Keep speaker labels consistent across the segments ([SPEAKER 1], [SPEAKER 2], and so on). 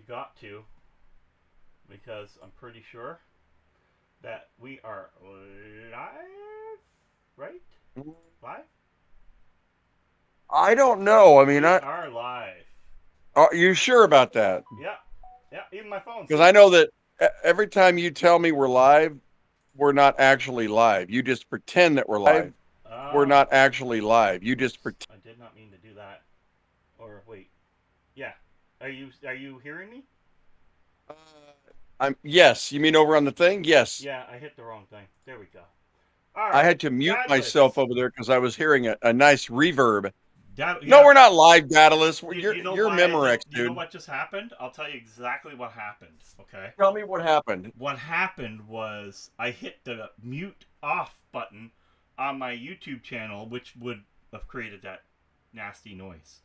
[SPEAKER 1] got to, because I'm pretty sure that we are live, right? Live?
[SPEAKER 2] I don't know. I mean,
[SPEAKER 1] We are live.
[SPEAKER 2] are you sure about that?
[SPEAKER 1] Yeah, yeah. Even my phone.
[SPEAKER 2] Because I know that every time you tell me we're live, we're not actually live. You just pretend that we're live. We're
[SPEAKER 1] Oh,
[SPEAKER 2] not actually live. You just pretend.
[SPEAKER 1] I did not mean to do that. Or wait, yeah. Are you hearing me?
[SPEAKER 2] Uh, I'm yes. You mean over on the thing? Yes.
[SPEAKER 1] Yeah, I hit the wrong thing. There we go. All
[SPEAKER 2] I
[SPEAKER 1] right,
[SPEAKER 2] had to mute myself
[SPEAKER 1] Daedalus.
[SPEAKER 2] over there because I was hearing a nice reverb. No,
[SPEAKER 1] Yeah.
[SPEAKER 2] we're not live, Daedalus.
[SPEAKER 1] You know
[SPEAKER 2] You're
[SPEAKER 1] why I did?
[SPEAKER 2] Memorex,
[SPEAKER 1] You know
[SPEAKER 2] dude.
[SPEAKER 1] what just happened? I'll tell you exactly what happened. Okay.
[SPEAKER 2] Tell me what happened.
[SPEAKER 1] What happened was I hit the mute off button on my YouTube channel, which would have created that nasty noise.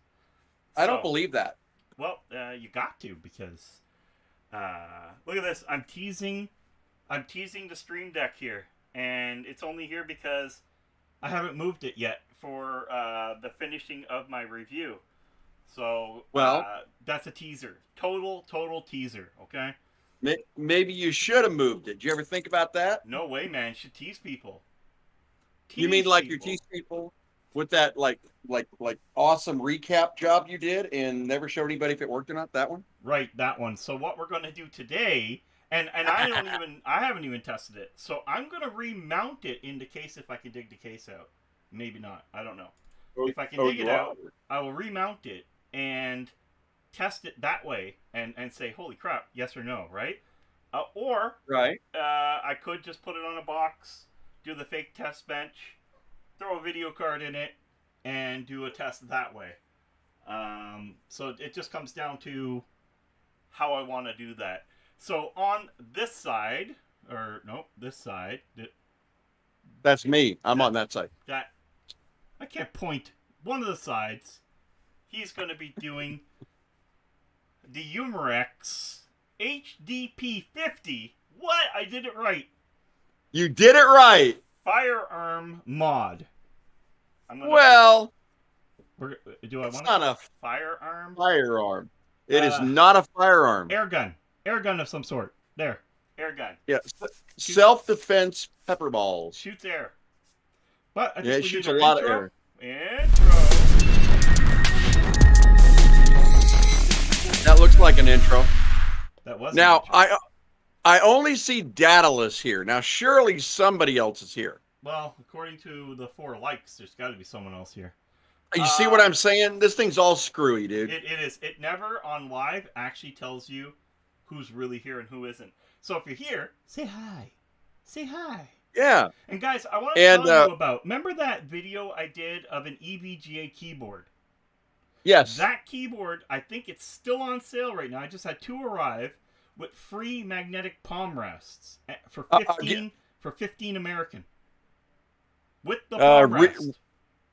[SPEAKER 2] I don't
[SPEAKER 1] So,
[SPEAKER 2] believe that.
[SPEAKER 1] well, you got to, because look at this. I'm teasing the Stream Deck here, and it's only here because I haven't moved it yet for the finishing of my review. So
[SPEAKER 2] Well,
[SPEAKER 1] that's a teaser. Total teaser. Okay.
[SPEAKER 2] maybe you should have moved it. Did you ever think about that?
[SPEAKER 1] No way, man. You should tease people.
[SPEAKER 2] You mean
[SPEAKER 1] Tease
[SPEAKER 2] like you
[SPEAKER 1] people.
[SPEAKER 2] teach people with that like awesome recap job you did and never showed anybody if it worked or not? That one?
[SPEAKER 1] Right, that one. So what we're going to do today, and I haven't even tested it. So I'm going to remount it in the case if I can dig the case out. Maybe not. I don't know. If I can dig it out, I will remount it and test it that way and say, holy crap, yes or no, right? Or
[SPEAKER 2] Right.
[SPEAKER 1] I could just put it on a box, do the fake test bench, throw a video card in it, and do a test that way. So it just comes down to how I want to do that. So on this side, or no, this side,
[SPEAKER 2] That's me. I'm on that side.
[SPEAKER 1] that I can't point. One of the sides, he's going to be doing the Umarex HDP50. What? I did it right.
[SPEAKER 2] You did it right.
[SPEAKER 1] Firearm mod.
[SPEAKER 2] Well,
[SPEAKER 1] Do I
[SPEAKER 2] it's
[SPEAKER 1] want
[SPEAKER 2] not a
[SPEAKER 1] firearm?
[SPEAKER 2] firearm. It is not a firearm.
[SPEAKER 1] Air gun. Air gun of some sort. There. Air gun.
[SPEAKER 2] Yeah. Self-defense pepper balls.
[SPEAKER 1] Shoots air. But I think
[SPEAKER 2] Yeah, it
[SPEAKER 1] we
[SPEAKER 2] shoots
[SPEAKER 1] need
[SPEAKER 2] a
[SPEAKER 1] our
[SPEAKER 2] lot
[SPEAKER 1] intro.
[SPEAKER 2] of air.
[SPEAKER 1] Intro.
[SPEAKER 2] That looks like an intro.
[SPEAKER 1] That was
[SPEAKER 2] Now,
[SPEAKER 1] an intro.
[SPEAKER 2] I only see Daedalus here. Now, surely somebody else is here.
[SPEAKER 1] Well, according to the 4 likes, there's got to be someone else here.
[SPEAKER 2] You see what I'm saying? This thing's all screwy, dude.
[SPEAKER 1] It is. It never on live actually tells you who's really here and who isn't. So if you're here, say hi. Say hi.
[SPEAKER 2] Yeah.
[SPEAKER 1] And guys, I want to tell you about. Remember that video I did of an EVGA keyboard?
[SPEAKER 2] Yes.
[SPEAKER 1] That keyboard, I think it's still on sale right now. I just had 2 arrive with free magnetic palm rests for 15 American. With the palm rest.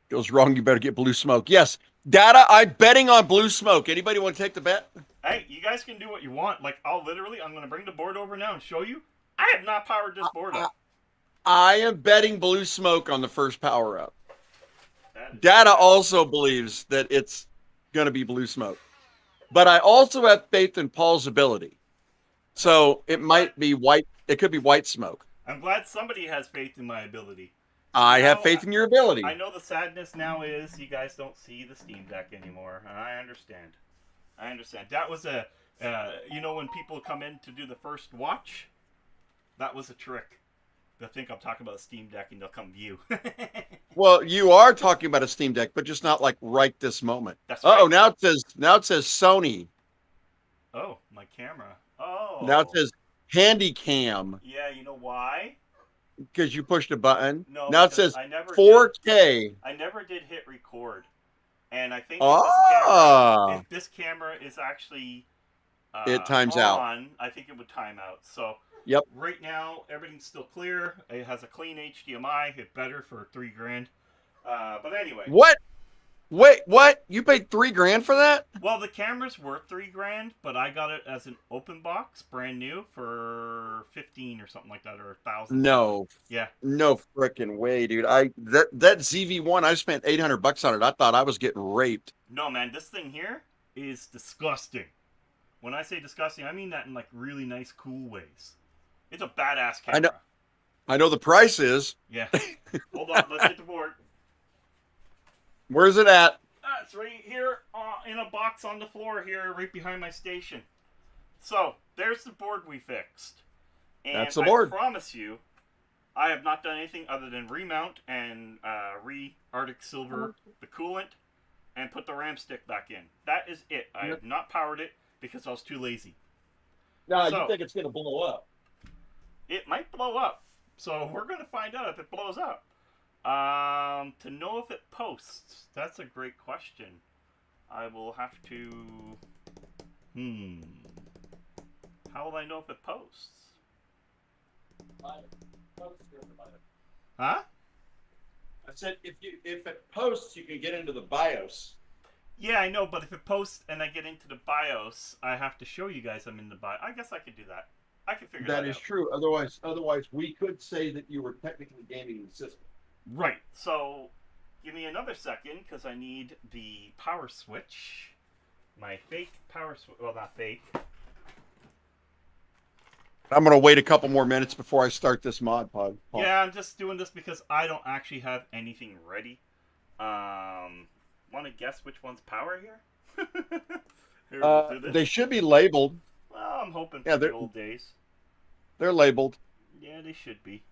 [SPEAKER 2] Goes wrong, you better get blue smoke. Yes. Data, I'm betting on blue smoke. Anybody want to take the bet?
[SPEAKER 1] Hey, you guys can do what you want. Like, I'm going to bring the board over now and show you. I have not powered this board up.
[SPEAKER 2] I am betting blue smoke on the first power up. Data also believes that it's going to be blue smoke. But I also have faith in Paul's ability. So it might be white. It could be white smoke.
[SPEAKER 1] I'm glad somebody has faith in my ability.
[SPEAKER 2] I have faith in your ability.
[SPEAKER 1] I know the sadness now is you guys don't see the Steam Deck anymore. I understand. That was when people come in to do the first watch, that was a trick. They'll think I'm talking about a Steam Deck and they'll come view.
[SPEAKER 2] Well, you are talking about a Steam Deck, but just not like right this moment.
[SPEAKER 1] That's right.
[SPEAKER 2] Oh, now it says Sony.
[SPEAKER 1] Oh, my camera. Oh.
[SPEAKER 2] Now it says Handycam.
[SPEAKER 1] Yeah, you know why?
[SPEAKER 2] Because you pushed a button.
[SPEAKER 1] No.
[SPEAKER 2] Now it says
[SPEAKER 1] 4K. I never did hit record, and I think if this camera is actually
[SPEAKER 2] it times
[SPEAKER 1] on,
[SPEAKER 2] out.
[SPEAKER 1] I think it would time out. So
[SPEAKER 2] yep.
[SPEAKER 1] Right now everything's still clear. It has a clean HDMI. It's better for $3,000. But anyway.
[SPEAKER 2] What? Wait, what? You paid $3,000 for that?
[SPEAKER 1] Well, the camera's worth $3,000, but I got it as an open box, brand new, for 15 or something like that, or 1,000.
[SPEAKER 2] No.
[SPEAKER 1] Yeah.
[SPEAKER 2] No freaking way, dude. That ZV1, I spent $800 on it. I thought I was getting raped.
[SPEAKER 1] No, man, this thing here is disgusting. When I say disgusting, I mean that in like really nice, cool ways. It's a badass
[SPEAKER 2] I know.
[SPEAKER 1] camera.
[SPEAKER 2] I know the price is.
[SPEAKER 1] Yeah. Hold on, let's get the board.
[SPEAKER 2] Where's it at?
[SPEAKER 1] It's right here in a box on the floor here, right behind my station. So, there's the board we fixed. And
[SPEAKER 2] That's the board.
[SPEAKER 1] I promise you, I have not done anything other than remount and re-Arctic Silver the coolant and put the RAM stick back in. That is it. I have not powered it because I was too lazy.
[SPEAKER 2] No,
[SPEAKER 1] So,
[SPEAKER 2] you think it's going to blow up?
[SPEAKER 1] It might blow up. So, we're going to find out if it blows up. To know if it posts, that's a great question. I will have to. How will I know if it posts? Huh?
[SPEAKER 2] I said if it posts, you can get into the BIOS.
[SPEAKER 1] Yeah, I know, but if it posts and I get into the BIOS, I have to show you guys I'm in the BIOS. I guess I could do that. I can figure that out.
[SPEAKER 2] That is true. Otherwise, we could say that you were technically gaming the system.
[SPEAKER 1] Right. So, give me another second because I need the power switch. My fake power switch. Well, not fake.
[SPEAKER 2] I'm going to wait a couple more minutes before I start this mod pod.
[SPEAKER 1] Yeah, I'm just doing this because I don't actually have anything ready. Want to guess which one's power here? Here, we'll do this.
[SPEAKER 2] They should be labeled.
[SPEAKER 1] Well, I'm hoping for the old days.
[SPEAKER 2] They're labeled.
[SPEAKER 1] Yeah, they should be.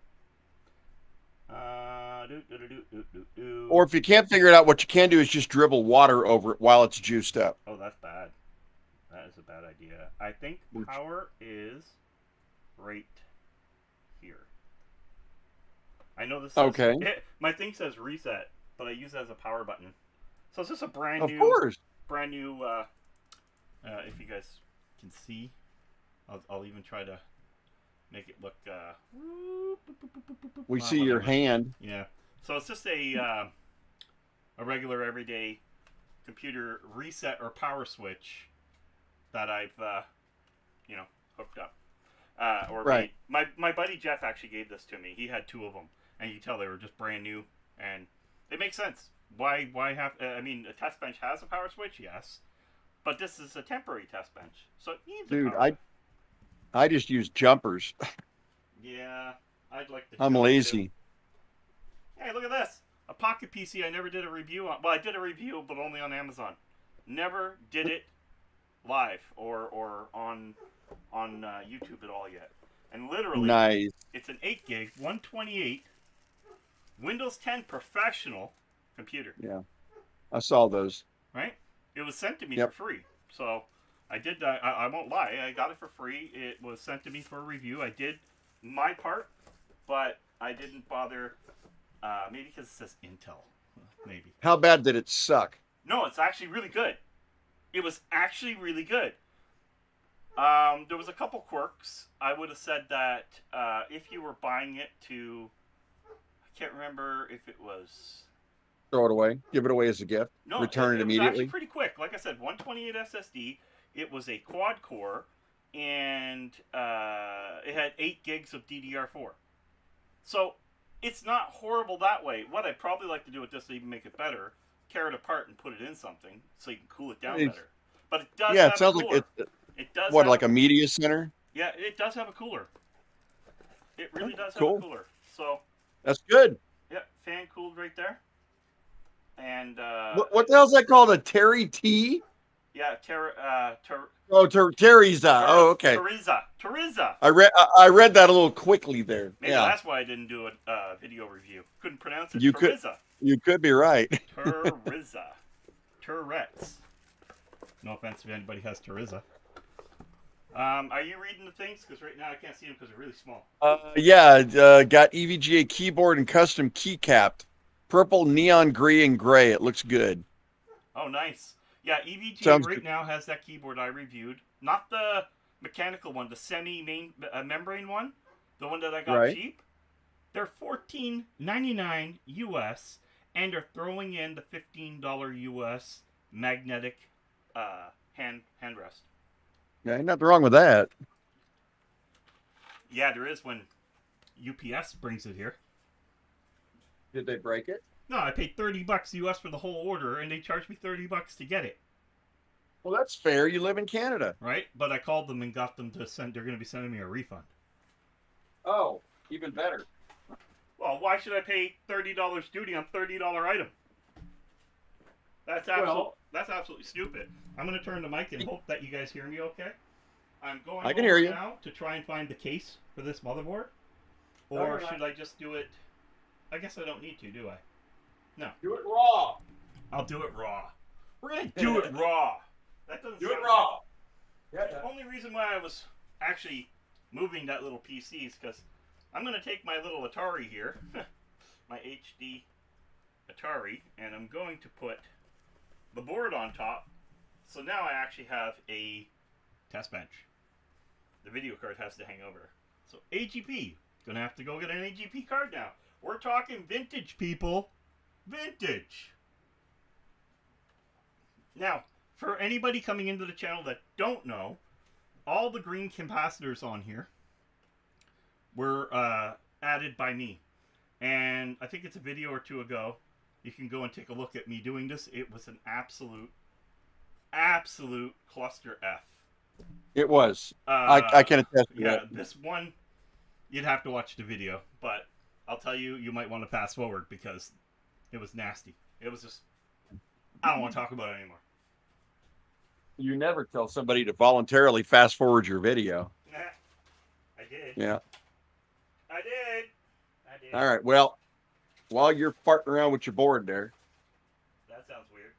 [SPEAKER 2] Or if you can't figure it out, what you can do is just dribble water over it while it's juiced up.
[SPEAKER 1] Oh, that's bad. That is a bad idea. I think power is right here. I know this says,
[SPEAKER 2] okay.
[SPEAKER 1] My thing says reset, but I use it as a power button. So is this a brand new?
[SPEAKER 2] Of course.
[SPEAKER 1] Brand new. If you guys can see, I'll even try to make it look.
[SPEAKER 2] We see your hand.
[SPEAKER 1] Yeah. So it's just a regular everyday computer reset or power switch that I've hooked up.
[SPEAKER 2] Right.
[SPEAKER 1] My buddy Jeff actually gave this to me. He had two of them, and you can tell they were just brand new, and it makes sense. Why have? I mean, a test bench has a power switch, yes, but this is a temporary test bench, so it needs a power.
[SPEAKER 2] Dude, I just use jumpers.
[SPEAKER 1] Yeah, I'd like to.
[SPEAKER 2] I'm lazy.
[SPEAKER 1] Too. Hey, look at this! A pocket PC. I never did a review on. Well, I did a review, but only on Amazon. Never did it live or on YouTube at all yet. And literally,
[SPEAKER 2] nice.
[SPEAKER 1] It's an 8 gig, 128, Windows 10 professional computer.
[SPEAKER 2] Yeah, I saw those.
[SPEAKER 1] Right? It was sent to me for free. So I did. I won't lie. I got it for free. It was sent to me for a review. I did my part, but I didn't bother. Maybe because it says Intel. Maybe.
[SPEAKER 2] How bad did it suck?
[SPEAKER 1] No, it's actually really good. It was actually really good. There was a couple quirks. I would have said that if you were buying it to, I can't remember if it was.
[SPEAKER 2] Throw it away. Give it away as a gift.
[SPEAKER 1] No,
[SPEAKER 2] return it
[SPEAKER 1] was
[SPEAKER 2] immediately.
[SPEAKER 1] Actually pretty quick. Like I said, 128 SSD. It was a quad core, and it had 8 gigs of DDR4. So it's not horrible that way. What I'd probably like to do with this to even make it better, tear it apart and put it in something so you can cool it down better. But it does.
[SPEAKER 2] Yeah,
[SPEAKER 1] have
[SPEAKER 2] it sounds
[SPEAKER 1] a cooler.
[SPEAKER 2] like
[SPEAKER 1] it does.
[SPEAKER 2] What, like a media center?
[SPEAKER 1] Yeah, it does have a cooler. It really does have
[SPEAKER 2] cool.
[SPEAKER 1] a cooler. So
[SPEAKER 2] that's good.
[SPEAKER 1] Yeah, fan cooled right there. And
[SPEAKER 2] what the hell's that called? A Terry T?
[SPEAKER 1] Yeah, Teresa.
[SPEAKER 2] Oh, okay.
[SPEAKER 1] Teresa.
[SPEAKER 2] I read that a little quickly there.
[SPEAKER 1] Maybe that's why I didn't do a video review. Couldn't pronounce it.
[SPEAKER 2] You
[SPEAKER 1] Teresa.
[SPEAKER 2] You could be right.
[SPEAKER 1] Teresa. Tourette's. No offense if anybody has Teresa. Are you reading the things? Because right now I can't see them because they're really small.
[SPEAKER 2] Got EVGA keyboard and custom keycapped. Purple, neon green, and gray. It looks good.
[SPEAKER 1] Oh, nice. Yeah, EVGA now has that keyboard I reviewed. Not the mechanical one, the semi-membrane one. The one that I got cheap. They're $14.99 US, and they're throwing in the $15 US magnetic handrest.
[SPEAKER 2] Yeah, nothing wrong with that.
[SPEAKER 1] Yeah, there is when UPS brings it here.
[SPEAKER 2] Did they break it?
[SPEAKER 1] No, I paid $30 US for the whole order, and they charged me $30 to get it.
[SPEAKER 2] Well, that's fair. You live in Canada.
[SPEAKER 1] Right? But I called them and got them to send. They're going to be sending me a refund.
[SPEAKER 2] Oh, even better.
[SPEAKER 1] Well, why should I pay $30 duty on $30 item? That's absolutely stupid. I'm going to turn the mic and hope that you guys hear me okay. I'm going
[SPEAKER 2] I can hear you
[SPEAKER 1] now to try and find the case for this motherboard. Or should I just do it? I guess I don't need to, do I? No.
[SPEAKER 2] Do it raw.
[SPEAKER 1] I'll do it raw. We're going to do it raw. That doesn't
[SPEAKER 2] Do
[SPEAKER 1] sound
[SPEAKER 2] it raw.
[SPEAKER 1] Good. The only reason why I was actually moving that little PC is because I'm going to take my little Atari here, my HD Atari, and I'm going to put the board on top. So now I actually have a test bench. The video card has to hang over. So AGP, gonna have to go get an AGP card now. We're talking vintage, people. Vintage. Now, for anybody coming into the channel that don't know, all the green capacitors on here were added by me. And I think it's a video or two ago. You can go and take a look at me doing this. It was an absolute cluster F.
[SPEAKER 2] It was. I can attest to that.
[SPEAKER 1] This one, you'd have to watch the video. But I'll tell you, you might want to fast forward because it was nasty. It was just, I don't want to talk about it anymore.
[SPEAKER 2] You never tell somebody to voluntarily fast forward your video.
[SPEAKER 1] I did.
[SPEAKER 2] Yeah.
[SPEAKER 1] I did.
[SPEAKER 2] All right. Well, while you're farting around with your board there,
[SPEAKER 1] that sounds weird.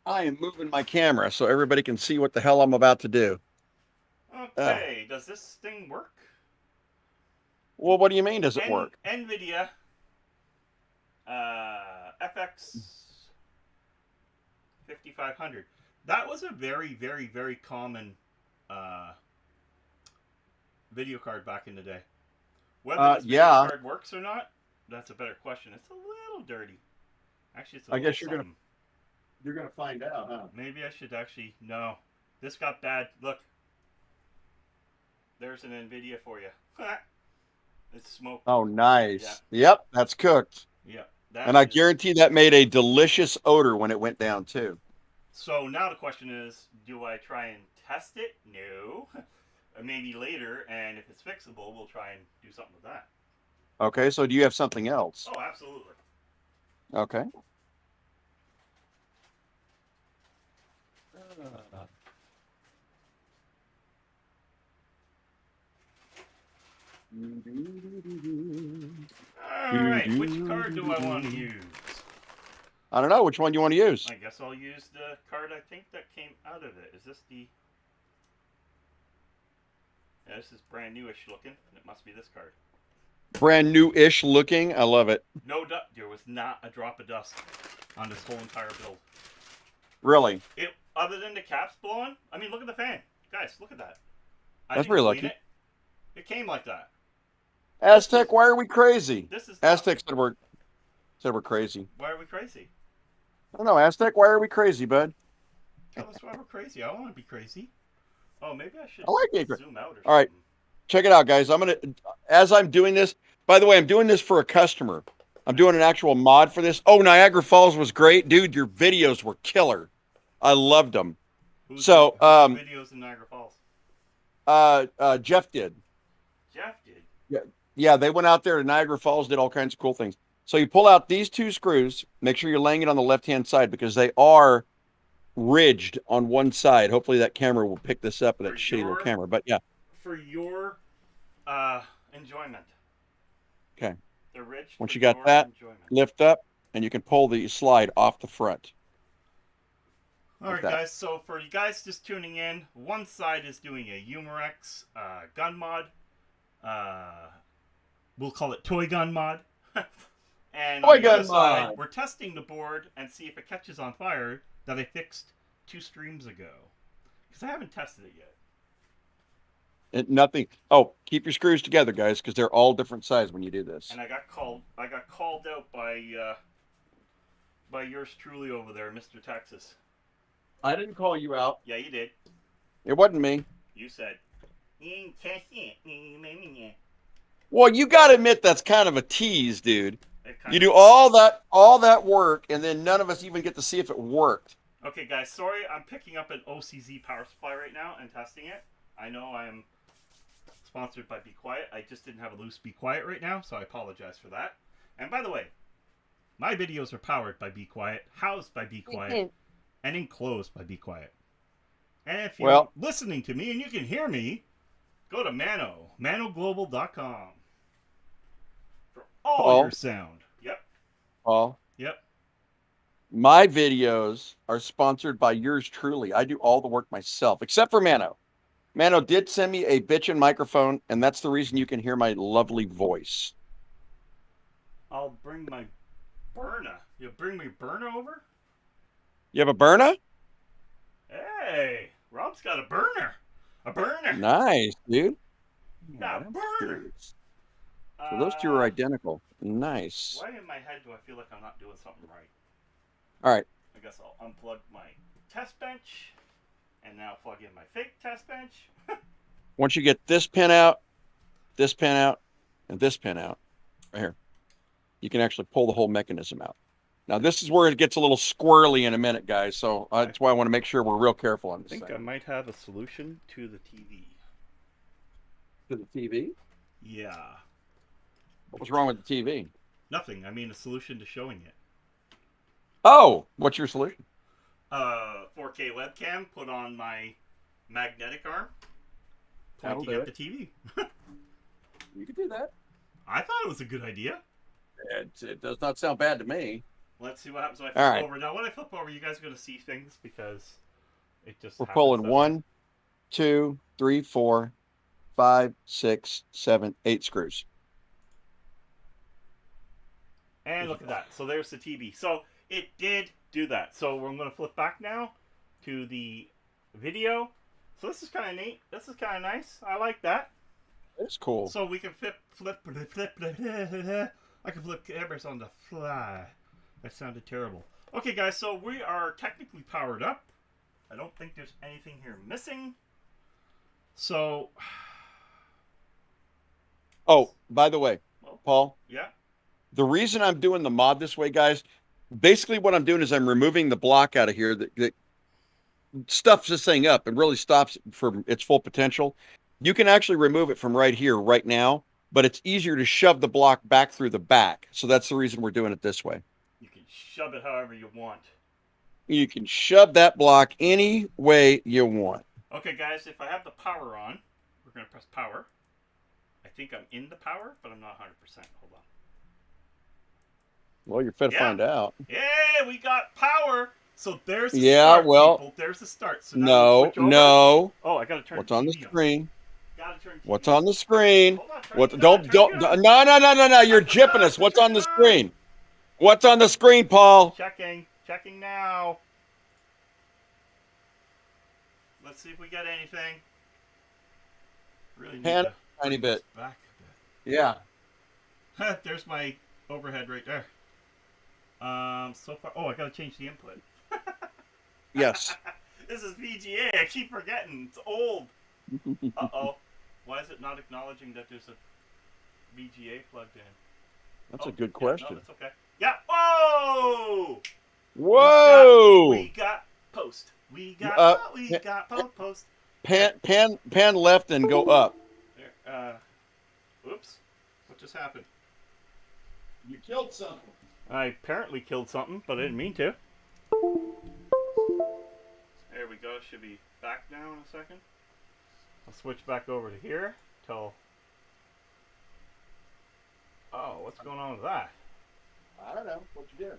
[SPEAKER 2] I am moving my camera so everybody can see what the hell I'm about to do.
[SPEAKER 1] Okay. Does this thing work?
[SPEAKER 2] Well, what do you mean, does it work?
[SPEAKER 1] NVIDIA FX 5500. That was a very, very, very common video card back in the day. Whether this video card works or not, that's a better question. It's a little dirty. Actually, it's a little
[SPEAKER 2] guess you're gonna find out, huh?
[SPEAKER 1] Maybe I should actually. No, this got bad. Look, there's an NVIDIA for you. It's smoke.
[SPEAKER 2] Oh, nice. Yeah. Yep, that's cooked.
[SPEAKER 1] Yeah.
[SPEAKER 2] And I guarantee that made a delicious odor when it went down too.
[SPEAKER 1] So now the question is, do I try and test it? No. Maybe later, and if it's fixable, we'll try and do something with that.
[SPEAKER 2] Okay, so do you have something else?
[SPEAKER 1] Oh, absolutely.
[SPEAKER 2] Okay.
[SPEAKER 1] All right, which card do I want to use?
[SPEAKER 2] I don't know. Which one do you want to use?
[SPEAKER 1] I guess I'll use the card I think that came out of it. Is this the... Yeah, this is brand newish looking. It must be this card.
[SPEAKER 2] Brand new-ish looking. I love it.
[SPEAKER 1] No, there was not a drop of dust on this whole entire build.
[SPEAKER 2] Really?
[SPEAKER 1] Other than the caps blowing. I mean, look at the fan, guys. Look at that.
[SPEAKER 2] That's pretty lucky.
[SPEAKER 1] It came like that.
[SPEAKER 2] Aztec, why are we crazy?
[SPEAKER 1] This is
[SPEAKER 2] Aztec said we're crazy.
[SPEAKER 1] Why are we crazy?
[SPEAKER 2] I don't know, Aztec. Why are we crazy, bud?
[SPEAKER 1] Tell us why we're crazy. I want to be crazy. Oh, maybe I should zoom out or something.
[SPEAKER 2] All right. Check it out, guys. As I'm doing this, by the way, I'm doing this for a customer. I'm doing an actual mod for this. Oh, Niagara Falls was great. Dude, your videos were killer. I loved them.
[SPEAKER 1] Who's videos in Niagara Falls?
[SPEAKER 2] Jeff did.
[SPEAKER 1] Jeff did?
[SPEAKER 2] Yeah, they went out there to Niagara Falls, did all kinds of cool things. So you pull out these two screws. Make sure you're laying it on the left-hand side because they are ridged on one side. Hopefully that camera will pick this up with that shitty little camera. But yeah.
[SPEAKER 1] For your enjoyment.
[SPEAKER 2] Okay.
[SPEAKER 1] They're ridged.
[SPEAKER 2] Once you got that, lift up, and you can pull the slide off the front.
[SPEAKER 1] All right, guys. So for you guys just tuning in, one side is doing a Umarex gun mod. We'll call it toy gun mod. And on the other side, we're testing the board and see if it catches on fire that I fixed 2 streams ago. Because I haven't tested it yet.
[SPEAKER 2] Nothing. Oh, keep your screws together, guys, because they're all different size when you do this.
[SPEAKER 1] And I got called out by yours truly over there, Mr. Texas.
[SPEAKER 2] I didn't call you out.
[SPEAKER 1] Yeah, you did.
[SPEAKER 2] It wasn't me.
[SPEAKER 1] You said, "You ain't test it."
[SPEAKER 2] Well, you got to admit that's kind of a tease, dude. You do all that work, and then none of us even get to see if it worked.
[SPEAKER 1] Okay, guys, sorry I'm picking up an OCZ power supply right now and testing it. I know I am sponsored by Be Quiet. I just didn't have a loose Be Quiet right now, so I apologize for that. And by the way, my videos are powered by Be Quiet, housed by Be Quiet, and enclosed by Be Quiet. And if you're listening to me and you can hear me, go to manoglobal.com for all your sound. Yep.
[SPEAKER 2] Paul.
[SPEAKER 1] Yep.
[SPEAKER 2] My videos are sponsored by yours truly. I do all the work myself, except for Mano. Mano did send me a bitchin' microphone, and that's the reason you can hear my lovely voice.
[SPEAKER 1] I'll bring my Burna. You'll bring me Burna over?
[SPEAKER 2] You have a Burna?
[SPEAKER 1] Hey, Rob's got a burner. A burner.
[SPEAKER 2] Nice, dude.
[SPEAKER 1] Got a burner.
[SPEAKER 2] So those two are identical. Nice.
[SPEAKER 1] Why in my head do I feel like I'm not doing something right?
[SPEAKER 2] All right.
[SPEAKER 1] I guess I'll unplug my test bench and now plug in my fake test bench.
[SPEAKER 2] Once you get this pin out, and this pin out, right here, you can actually pull the whole mechanism out. Now, this is where it gets a little squirrely in a minute, guys. So that's why I want to make sure we're real careful on this.
[SPEAKER 1] I think I might have a solution to the TV.
[SPEAKER 2] To the TV?
[SPEAKER 1] Yeah.
[SPEAKER 2] What was wrong with the TV?
[SPEAKER 1] Nothing. I mean, a solution to showing it.
[SPEAKER 2] Oh, what's your solution?
[SPEAKER 1] 4K webcam put on my magnetic arm, pointing at the TV.
[SPEAKER 2] You could do that.
[SPEAKER 1] I thought it was a good idea.
[SPEAKER 2] It does not sound bad to me.
[SPEAKER 1] Let's see what happens when I flip over. Now, when I flip over, you guys are going to see things because it just.
[SPEAKER 2] We're pulling 1, 2, 3, 4, 5, 6, 7, 8 screws.
[SPEAKER 1] And look at that. So there's the TV. So it did do that. So we're going to flip back now to the video. So this is kind of neat. This is kind of nice. I like that.
[SPEAKER 2] It's cool.
[SPEAKER 1] So we can flip. I can flip cameras on the fly. That sounded terrible. Okay, guys. So we are technically powered up. I don't think there's anything here missing. So.
[SPEAKER 2] Oh, by the way, Paul.
[SPEAKER 1] Yeah.
[SPEAKER 2] The reason I'm doing the mod this way, guys, basically what I'm doing is I'm removing the block out of here that stuffs this thing up and really stops it from its full potential. You can actually remove it from right here, right now, but it's easier to shove the block back through the back. So that's the reason we're doing it this way.
[SPEAKER 1] You can shove it however you want.
[SPEAKER 2] You can shove that block any way you want.
[SPEAKER 1] Okay, guys, if I have the power on, we're going to press power. I think I'm in the power, but I'm not 100%. Hold on.
[SPEAKER 2] Well, you're fit to find out.
[SPEAKER 1] Yeah, we got power. So there's the start, people. There's the start. So
[SPEAKER 2] no.
[SPEAKER 1] Oh, I got to turn
[SPEAKER 2] What's on the screen?
[SPEAKER 1] Gotta turn TV
[SPEAKER 2] What's on the screen?
[SPEAKER 1] What?
[SPEAKER 2] No. You're jipping us. What's on the screen? What's on the screen, Paul?
[SPEAKER 1] Checking now. Let's see if we get anything. Really need to
[SPEAKER 2] tiny bit.
[SPEAKER 1] Back a
[SPEAKER 2] bit. Yeah.
[SPEAKER 1] There's my overhead right there. So far. Oh, I gotta change the input.
[SPEAKER 2] Yes.
[SPEAKER 1] This is VGA. I keep forgetting. It's old. Uh-oh. Why is it not acknowledging that there's a VGA plugged in?
[SPEAKER 2] That's a good question.
[SPEAKER 1] No, that's okay. Yeah. Whoa!
[SPEAKER 2] Whoa!
[SPEAKER 1] We got post. We got post.
[SPEAKER 2] Pan left and go up.
[SPEAKER 1] There. Oops. What just happened?
[SPEAKER 2] You killed something.
[SPEAKER 1] I apparently killed something, but I didn't mean to. There we go. Should be back now in a second. I'll switch back over to here till. Oh, what's going on with that?
[SPEAKER 2] I don't know. What you doing?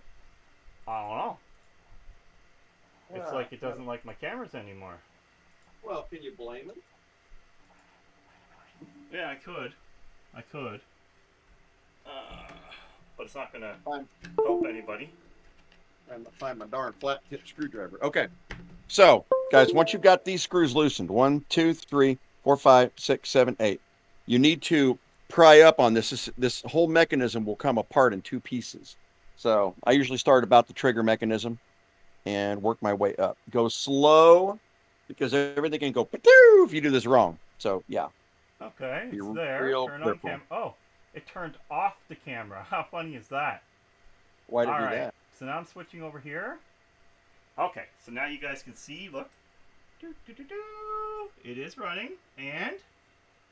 [SPEAKER 1] I don't know. It's like it doesn't like my cameras anymore.
[SPEAKER 2] Well, can you blame it?
[SPEAKER 1] Yeah, I could. But it's not gonna help anybody.
[SPEAKER 2] I'm gonna find my darn flat tip screwdriver. Okay. So, guys, once you've got these screws loosened, 1, 2, 3, 4, 5, 6, 7, 8, you need to pry up on this. This whole mechanism will come apart in 2 pieces. So I usually start about the trigger mechanism and work my way up. Go slow because everything can go if you do this wrong. So yeah.
[SPEAKER 1] Okay, it's there. Turn on cam. Oh, it turned off the camera. How funny is that?
[SPEAKER 2] Why did you do that?
[SPEAKER 1] So now I'm switching over here. Okay, so now you guys can see, look. It is running, and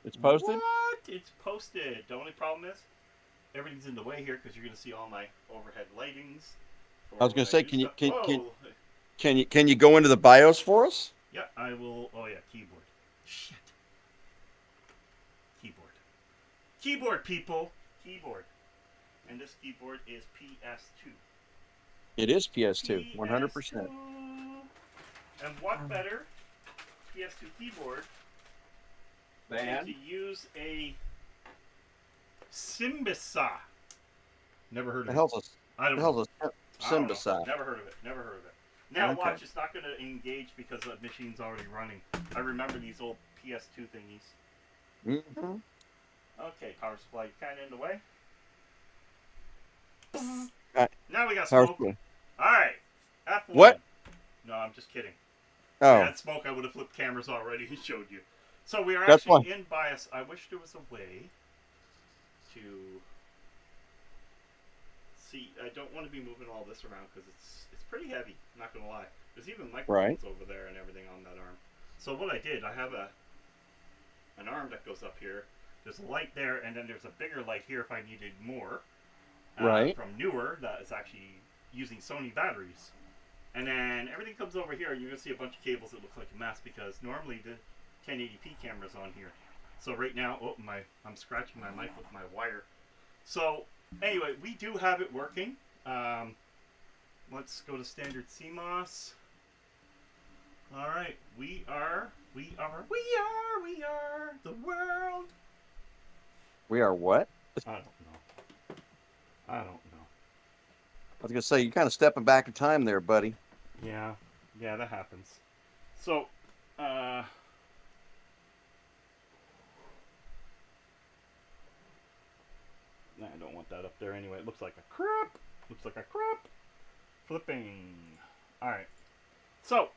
[SPEAKER 2] It's posted?
[SPEAKER 1] what? It's posted. The only problem is everything's in the way here because you're going to see all my overhead lightings.
[SPEAKER 2] I was going to say,
[SPEAKER 1] Whoa!
[SPEAKER 2] can you go into the BIOS for us?
[SPEAKER 1] Yeah, I will. Oh, yeah, keyboard. Shit. Keyboard, people. Keyboard. And this keyboard is PS2.
[SPEAKER 2] It is PS2, 100%.
[SPEAKER 1] And what better PS2 keyboard than to use a Symbisa? Never heard of it.
[SPEAKER 2] I don't know. Symbisa?
[SPEAKER 1] Never heard of it. Now okay. Watch, it's not going to engage because the machine's already running. I remember these old PS2 thingies.
[SPEAKER 2] Mm-hmm.
[SPEAKER 1] Okay, power supply kind of in the way.
[SPEAKER 2] Right.
[SPEAKER 1] Now we got smoke. Alright, F1.
[SPEAKER 2] What?
[SPEAKER 1] No, I'm just kidding.
[SPEAKER 2] Oh.
[SPEAKER 1] If I had smoke, I would have flipped cameras already and showed you. So we are actually in BIOS. I wish there was a way to see. I don't want to be moving all this around because it's pretty heavy. I'm not going to lie. There's even microphones over there and everything on that arm. So what I did, I have an arm that goes up here. There's a light there, and then there's a bigger light here if I needed more. From newer, that is actually using Sony batteries. And then everything comes over here, and you're going to see a bunch of cables that look like a mess because normally the 1080p camera's on here. So right now, I'm scratching my mic with my wire. So anyway, we do have it working. Let's go to standard CMOS. All right, we are the world.
[SPEAKER 2] We are what?
[SPEAKER 1] I don't know.
[SPEAKER 2] I was going to say, you're kind of stepping back in time there, buddy.
[SPEAKER 1] Yeah, that happens. So, I don't want that up there anyway. It looks like a crap. Flipping. All right. So,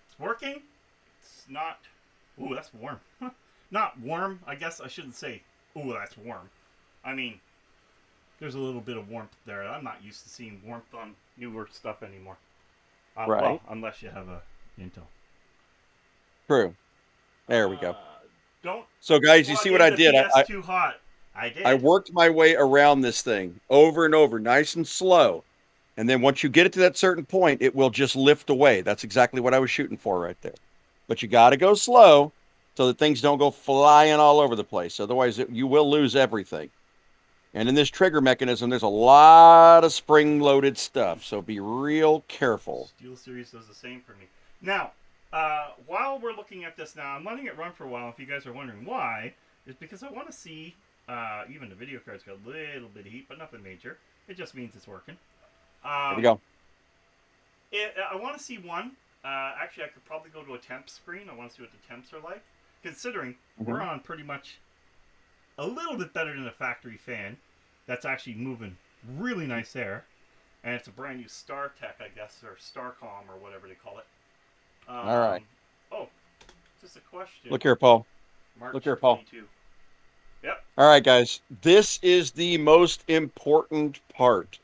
[SPEAKER 1] it's working. It's not. Ooh, that's warm. Not warm. I guess I shouldn't say, ooh, that's warm. I mean, there's a little bit of warmth there. I'm not used to seeing warmth on newer stuff anymore.
[SPEAKER 2] Right.
[SPEAKER 1] Well, unless you have a Intel.
[SPEAKER 2] True. There we go.
[SPEAKER 1] Don't.
[SPEAKER 2] So, guys, you see what I did?
[SPEAKER 1] Too hot. I did.
[SPEAKER 2] I worked my way around this thing over and over, nice and slow. And then once you get it to that certain point, it will just lift away. That's exactly what I was shooting for right there. But you got to go slow so that things don't go flying all over the place. Otherwise, you will lose everything. And in this trigger mechanism, there's a lot of spring-loaded stuff, so be real careful.
[SPEAKER 1] Steel Series does the same for me. Now, while we're looking at this now, I'm letting it run for a while. If you guys are wondering why, it's because I want to see, even the video card's got a little bit of heat, but nothing major. It just means it's working.
[SPEAKER 2] There we go.
[SPEAKER 1] I want to see one. Actually, I could probably go to a temp screen. I want to see what the temps are like, considering we're on pretty much a little bit better than a factory fan. That's actually moving really nice air. And it's a brand new StarTech, I guess, or Starcom, or whatever they call it.
[SPEAKER 2] All right.
[SPEAKER 1] Oh, just a question.
[SPEAKER 2] Look here, Paul.
[SPEAKER 1] Look here, Paul. 22. Yep.
[SPEAKER 2] All right, guys. This is the most important part.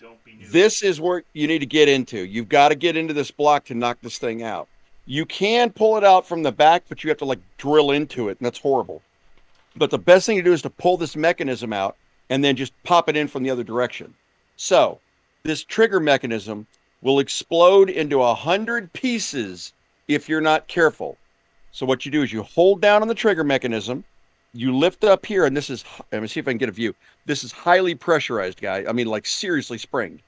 [SPEAKER 1] Don't be new.
[SPEAKER 2] This is where you need to get into. You've got to get into this block to knock this thing out. You can pull it out from the back, but you have to, like, drill into it, and that's horrible. But the best thing to do is to pull this mechanism out and then just pop it in from the other direction. So this trigger mechanism will explode into 100 pieces if you're not careful. So what you do is you hold down on the trigger mechanism, you lift up here, and this is, let me see if I can get a view. This is highly pressurized, guy. I mean, like, seriously springed.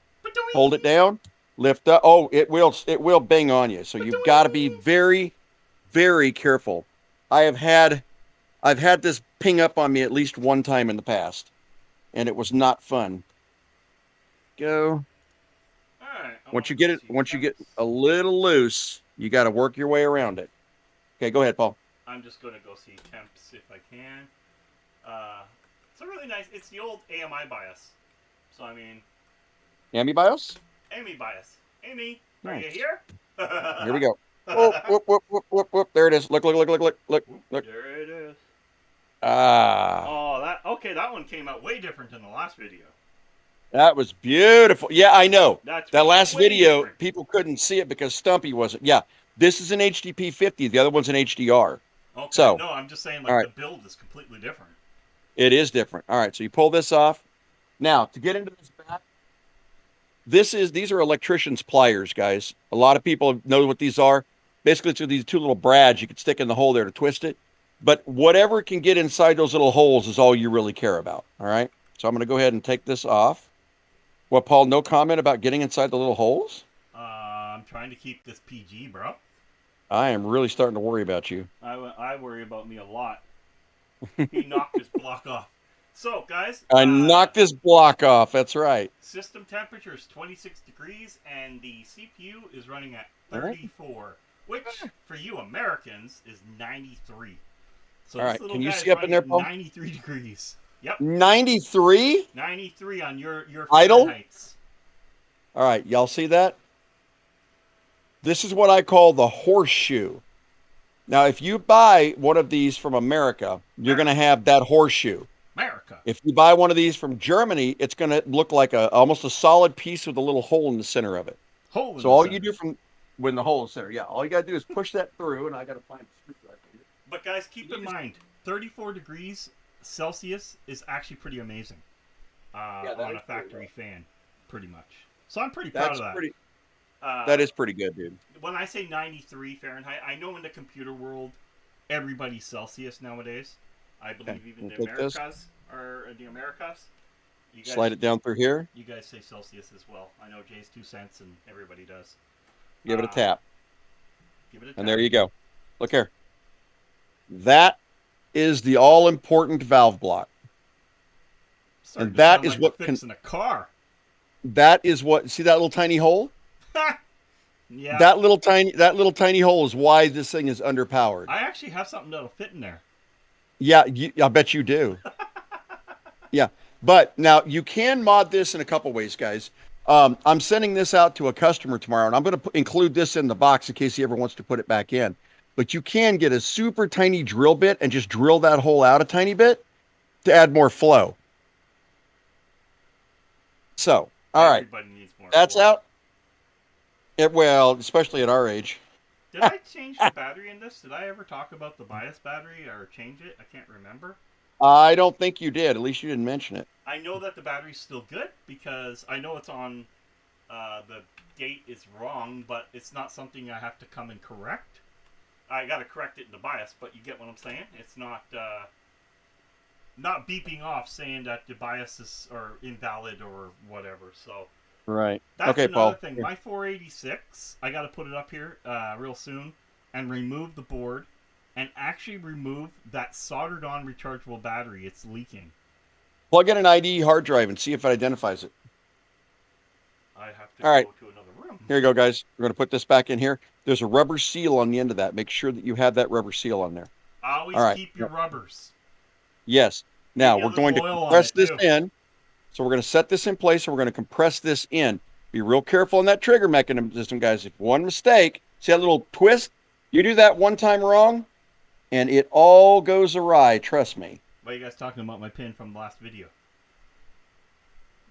[SPEAKER 2] Hold it down, lift up. Oh, it will bang on you. So you've got to be very, very careful. I've had this ping up on me at least one time in the past, and it was not fun. Go.
[SPEAKER 1] All right.
[SPEAKER 2] Once you get a little loose, you got to work your way around it. Okay, go ahead, Paul.
[SPEAKER 1] I'm just going to go see temps if I can. It's a really nice. It's the old AMI BIOS. So I mean.
[SPEAKER 2] AMI BIOS.
[SPEAKER 1] AMI BIOS. Amy,
[SPEAKER 2] nice.
[SPEAKER 1] Are you here?
[SPEAKER 2] Here we go. Whoop, whoop, whoop, whoop, whoop. There it is. Look.
[SPEAKER 1] There it is.
[SPEAKER 2] Ah.
[SPEAKER 1] Oh, that one came out way different than the last video.
[SPEAKER 2] That was beautiful. Yeah, I know.
[SPEAKER 1] That's
[SPEAKER 2] That last
[SPEAKER 1] way
[SPEAKER 2] video,
[SPEAKER 1] different.
[SPEAKER 2] people couldn't see it because Stumpy wasn't. Yeah, this is an HDP50. The other one's an HDR.
[SPEAKER 1] Okay,
[SPEAKER 2] So,
[SPEAKER 1] no, I'm just saying
[SPEAKER 2] all
[SPEAKER 1] like
[SPEAKER 2] right,
[SPEAKER 1] the build is completely different.
[SPEAKER 2] it is different. All right, so you pull this off. Now, to get into this back, these are electrician's pliers, guys. A lot of people know what these are. Basically, it's these two little brads you could stick in the hole there to twist it. But whatever can get inside those little holes is all you really care about. All right. So I'm going to go ahead and take this off. What, Paul? No comment about getting inside the little holes?
[SPEAKER 1] I'm trying to keep this PG, bro.
[SPEAKER 2] I am really starting to worry about you.
[SPEAKER 1] I worry about me a lot. He knocked his block off. So, guys,
[SPEAKER 2] I knocked this block off. That's right.
[SPEAKER 1] system temperature is 26 degrees, and the CPU is running at 34, which for you Americans is 93. So
[SPEAKER 2] All
[SPEAKER 1] this
[SPEAKER 2] right.
[SPEAKER 1] little
[SPEAKER 2] Can you
[SPEAKER 1] guy's
[SPEAKER 2] see up in
[SPEAKER 1] running
[SPEAKER 2] there,
[SPEAKER 1] at
[SPEAKER 2] Paul?
[SPEAKER 1] 93 degrees. Yep.
[SPEAKER 2] 93?
[SPEAKER 1] 93 on your
[SPEAKER 2] Idle?
[SPEAKER 1] Fahrenheits.
[SPEAKER 2] All right. Y'all see that? This is what I call the horseshoe. Now, if you buy one of these from America, you're going to have that horseshoe.
[SPEAKER 1] America.
[SPEAKER 2] If you buy one of these from Germany, it's going to look like almost a solid piece with a little hole in the center of it.
[SPEAKER 1] Hole in
[SPEAKER 2] So
[SPEAKER 1] the
[SPEAKER 2] all
[SPEAKER 1] center.
[SPEAKER 2] you do from when the hole is center, yeah, all you got to do is push that through, and I got to find a screwdriver.
[SPEAKER 1] But guys, keep in mind, 34 degrees Celsius is actually pretty amazing on a factory fan, pretty much. So I'm pretty proud of that.
[SPEAKER 2] That is pretty good, dude.
[SPEAKER 1] When I say 93 Fahrenheit, I know in the computer world, everybody's Celsius nowadays. I believe even the Americas are the Americas.
[SPEAKER 2] You guys, slide it down through here.
[SPEAKER 1] You guys say Celsius as well. I know Jay's 2 cents and everybody does.
[SPEAKER 2] Give it a tap.
[SPEAKER 1] Give it a tap.
[SPEAKER 2] And there you go. Look here. That is the all-important valve block. And that is what
[SPEAKER 1] fixing a car.
[SPEAKER 2] That is what. See that little tiny hole?
[SPEAKER 1] Yeah.
[SPEAKER 2] That little tiny hole is why this thing is underpowered.
[SPEAKER 1] I actually have something that'll fit in there.
[SPEAKER 2] Yeah, I bet you do. Yeah, but now you can mod this in a couple ways, guys. I'm sending this out to a customer tomorrow, and I'm going to include this in the box in case he ever wants to put it back in. But you can get a super tiny drill bit and just drill that hole out a tiny bit to add more flow. So, all right, that's
[SPEAKER 1] flow.
[SPEAKER 2] out. Well, especially at our age.
[SPEAKER 1] Did I change the battery in this? Did I ever talk about the bias battery or change it? I can't remember.
[SPEAKER 2] I don't think you did. At least you didn't mention it.
[SPEAKER 1] I know that the battery's still good because I know it's on the date is wrong, but it's not something I have to come and correct. I got to correct it in the bias, but you get what I'm saying? It's not beeping off saying that the biases are invalid or whatever. So
[SPEAKER 2] right.
[SPEAKER 1] That's
[SPEAKER 2] okay,
[SPEAKER 1] another
[SPEAKER 2] Paul.
[SPEAKER 1] thing. My 486, I got to put it up here real soon and remove the board and actually remove that soldered on rechargeable battery. It's leaking.
[SPEAKER 2] Plug in an IDE hard drive and see if it identifies it.
[SPEAKER 1] I have to
[SPEAKER 2] go
[SPEAKER 1] to another room.
[SPEAKER 2] Here you go, guys. We're going to put this back in here. There's a rubber seal on the end of that. Make sure that you have that rubber seal on there.
[SPEAKER 1] Always keep your rubbers.
[SPEAKER 2] Yes. Now, we're going to compress this in. So we're going to set this in place, and we're going to compress this in. Be real careful on that trigger mechanism, guys. If one mistake, see that little twist? You do that one time wrong, and it all goes awry. Trust me.
[SPEAKER 1] What are you guys talking about my pin from the last video?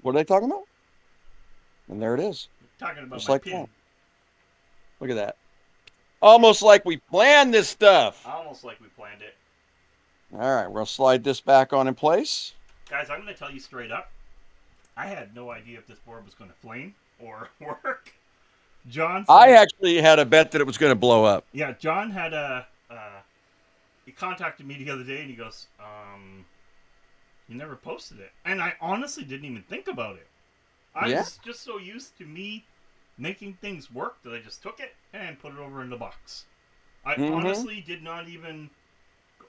[SPEAKER 2] What are they talking about? And there it is.
[SPEAKER 1] Talking about
[SPEAKER 2] just
[SPEAKER 1] my
[SPEAKER 2] like
[SPEAKER 1] pin.
[SPEAKER 2] That. Look at that. Almost like we planned this stuff.
[SPEAKER 1] Almost like we planned it.
[SPEAKER 2] All right, we'll slide this back on in place.
[SPEAKER 1] Guys, I'm going to tell you straight up. I had no idea if this board was going to flame or work. John said,
[SPEAKER 2] I actually had a bet that it was going to blow up.
[SPEAKER 1] Yeah, John had he contacted me the other day and he goes, you never posted it. And I honestly didn't even think about it. I was just so used to me making things work that I just took it and put it over in the box. I honestly did not even,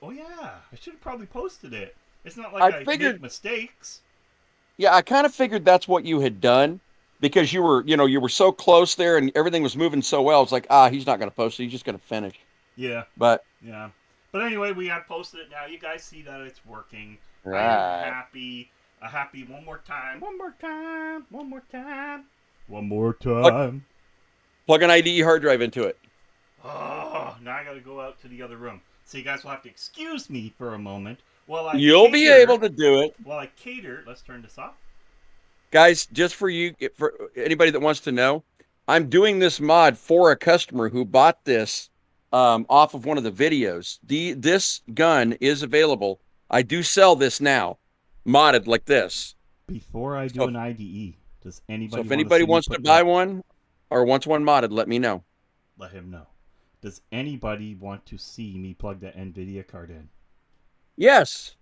[SPEAKER 1] oh yeah, I should have probably posted it. It's not like I make mistakes.
[SPEAKER 2] Yeah, I kind of figured that's what you had done because you were so close there and everything was moving so well. It's like, he's not going to post it. He's just going to finish.
[SPEAKER 1] Yeah.
[SPEAKER 2] But
[SPEAKER 1] anyway, we have posted it now. You guys see that it's working.
[SPEAKER 2] Right.
[SPEAKER 1] I am happy. Happy one more time. One more time. One more time. One more time.
[SPEAKER 2] Plug an IDE hard drive into it.
[SPEAKER 1] Oh, now I got to go out to the other room. So you guys will have to excuse me for a moment.
[SPEAKER 2] You'll be able to do it.
[SPEAKER 1] While I cater, let's turn this off.
[SPEAKER 2] Guys, just for you, for anybody that wants to know, I'm doing this mod for a customer who bought this off of one of the videos. This gun is available. I do sell this now, modded like this.
[SPEAKER 1] Before I do an IDE, does anybody?
[SPEAKER 2] So if anybody wants to buy one or wants one modded, let me know.
[SPEAKER 1] Let him know. Does anybody want to see me plug that NVIDIA card in?
[SPEAKER 2] Yes.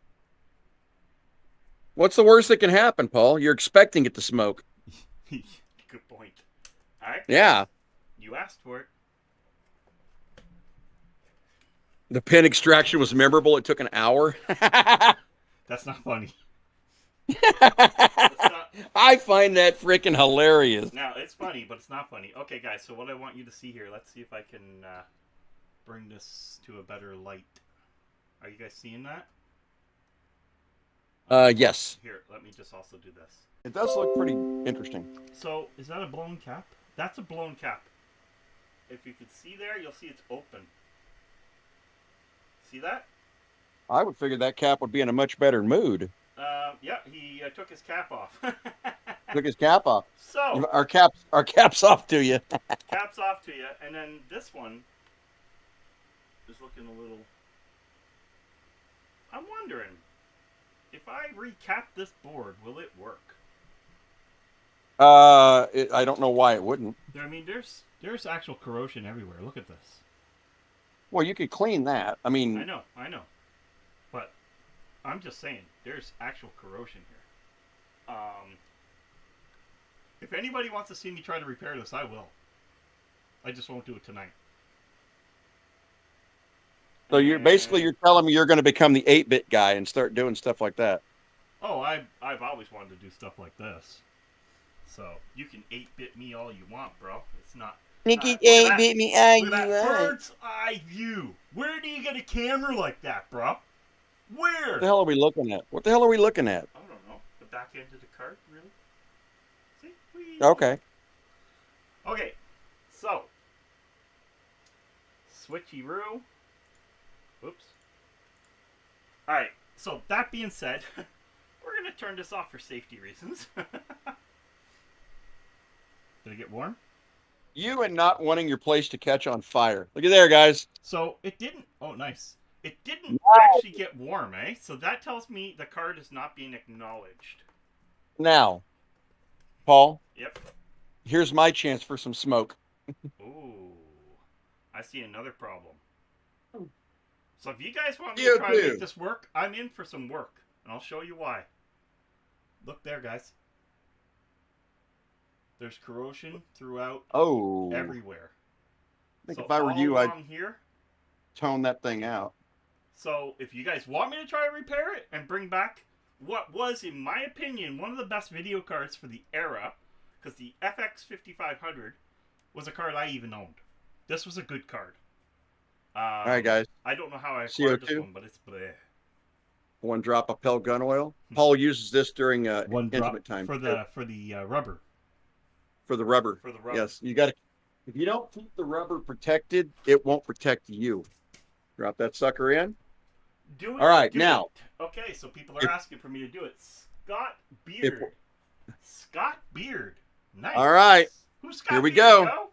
[SPEAKER 2] What's the worst that can happen, Paul? You're expecting it to smoke.
[SPEAKER 1] Good point. All right.
[SPEAKER 2] Yeah.
[SPEAKER 1] You asked for it.
[SPEAKER 2] The pin extraction was memorable. It took an hour.
[SPEAKER 1] That's not funny.
[SPEAKER 2] I find that freaking hilarious.
[SPEAKER 1] Now, it's funny, but it's not funny. Okay, guys, so what I want you to see here, let's see if I can bring this to a better light. Are you guys seeing that?
[SPEAKER 2] Yes.
[SPEAKER 1] Here, let me just also do this.
[SPEAKER 2] It does look pretty interesting.
[SPEAKER 1] So, is that a blown cap? That's a blown cap. If you can see there, you'll see it's open. See that?
[SPEAKER 2] I would figure that cap would be in a much better mood.
[SPEAKER 1] Yeah, he took his cap off.
[SPEAKER 2] Took his cap off.
[SPEAKER 1] So
[SPEAKER 2] our caps off to you.
[SPEAKER 1] Caps off to you, and then this one is looking a little. I'm wondering if I recap this board, will it work?
[SPEAKER 2] I don't know why it wouldn't.
[SPEAKER 1] I mean, there's actual corrosion everywhere. Look at this.
[SPEAKER 2] Well, you could clean that. I mean,
[SPEAKER 1] I know, but I'm just saying, there's actual corrosion here. If anybody wants to see me try to repair this, I will. I just won't do it tonight.
[SPEAKER 2] So you're telling me you're going to become the 8-bit guy and start doing stuff like that.
[SPEAKER 1] Oh, I've always wanted to do stuff like this. So you can 8-bit me all you want, bro. It's not.
[SPEAKER 2] Nikki 8-bit me all you
[SPEAKER 1] want.
[SPEAKER 2] want.
[SPEAKER 1] Bird's eye view. Where do you get a camera like that, bro? Where?
[SPEAKER 2] What the hell are we looking at? What the hell are we looking at?
[SPEAKER 1] I don't know. The back end of the card, really? See? Whee.
[SPEAKER 2] Okay.
[SPEAKER 1] Okay. So. Switcheroo. Oops. Alright. So, that being said, we're going to turn this off for safety reasons. Did it get warm?
[SPEAKER 2] You and not wanting your place to catch on fire. Look at there, guys.
[SPEAKER 1] So, it didn't... Oh, nice. It didn't
[SPEAKER 2] Wow.
[SPEAKER 1] actually get warm, eh? So that tells me the card is not being acknowledged.
[SPEAKER 2] Now, Paul.
[SPEAKER 1] Yep.
[SPEAKER 2] Here's my chance for some smoke.
[SPEAKER 1] Ooh. I see another problem. So if you guys want me to try to make this work, I'm in for some work. And I'll show you why. Look there, guys. There's corrosion throughout everywhere.
[SPEAKER 2] I think if I were you, I'd
[SPEAKER 1] here,
[SPEAKER 2] tone that thing out.
[SPEAKER 1] So if you guys want me to try to repair it and bring back what was, in my opinion, one of the best video cards for the era, because the FX5500 was a card I even owned. This was a good card.
[SPEAKER 2] All right, guys.
[SPEAKER 1] I don't know how I acquired this one, but it's bleh.
[SPEAKER 2] 1 drop of Pell gun oil. Paul uses this during intimate time
[SPEAKER 1] for the rubber.
[SPEAKER 2] For the rubber.
[SPEAKER 1] For the rubber.
[SPEAKER 2] Yes, you got to. If you don't keep the rubber protected, it won't protect you. Drop that sucker in.
[SPEAKER 1] Do it.
[SPEAKER 2] All right,
[SPEAKER 1] do
[SPEAKER 2] now.
[SPEAKER 1] It. Okay, so people are asking for me to do it. Scott Beard. Scott Beard. Nice.
[SPEAKER 2] All right.
[SPEAKER 1] Who's Scott
[SPEAKER 2] Here we
[SPEAKER 1] Beard,
[SPEAKER 2] go.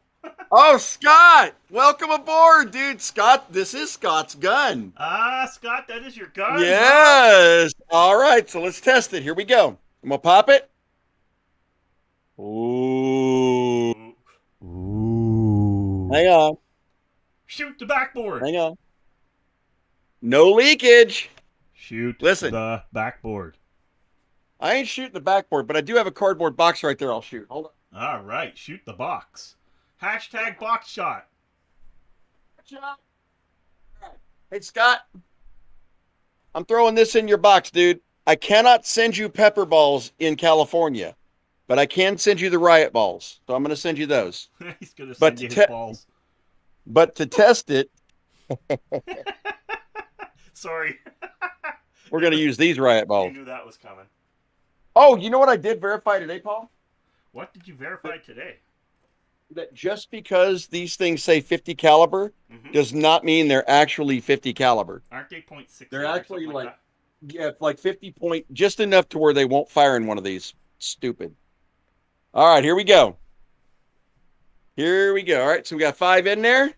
[SPEAKER 2] Oh, Scott! Welcome aboard, dude. Scott, this is Scott's gun.
[SPEAKER 1] Scott, that is your gun.
[SPEAKER 2] Yes. All right, so let's test it. Here we go. I'm gonna pop it. Ooh.
[SPEAKER 1] Ooh.
[SPEAKER 2] Hang on.
[SPEAKER 1] Shoot the backboard.
[SPEAKER 2] Hang on. No leakage.
[SPEAKER 1] Shoot
[SPEAKER 2] the
[SPEAKER 1] backboard.
[SPEAKER 2] I ain't shooting the backboard, but I do have a cardboard box right there I'll shoot. Hold on.
[SPEAKER 1] All right, shoot the box. Hashtag box shot.
[SPEAKER 2] Hey, Scott. I'm throwing this in your box, dude. I cannot send you pepper balls in California, but I can send you the riot balls. So I'm going to send you those.
[SPEAKER 1] He's going to send you his balls.
[SPEAKER 2] But to test it...
[SPEAKER 1] Sorry.
[SPEAKER 2] We're going to use these riot balls.
[SPEAKER 1] You knew that was coming.
[SPEAKER 2] Oh, you know what I did verify today, Paul?
[SPEAKER 1] What did you verify today?
[SPEAKER 2] That just because these things say 50 caliber does not mean they're actually 50 caliber.
[SPEAKER 1] Aren't they .6?
[SPEAKER 2] They're actually like 50 point, just enough to where they won't fire in one of these. Stupid. All right, here we go. Here we go. All right, so we got 5 in there.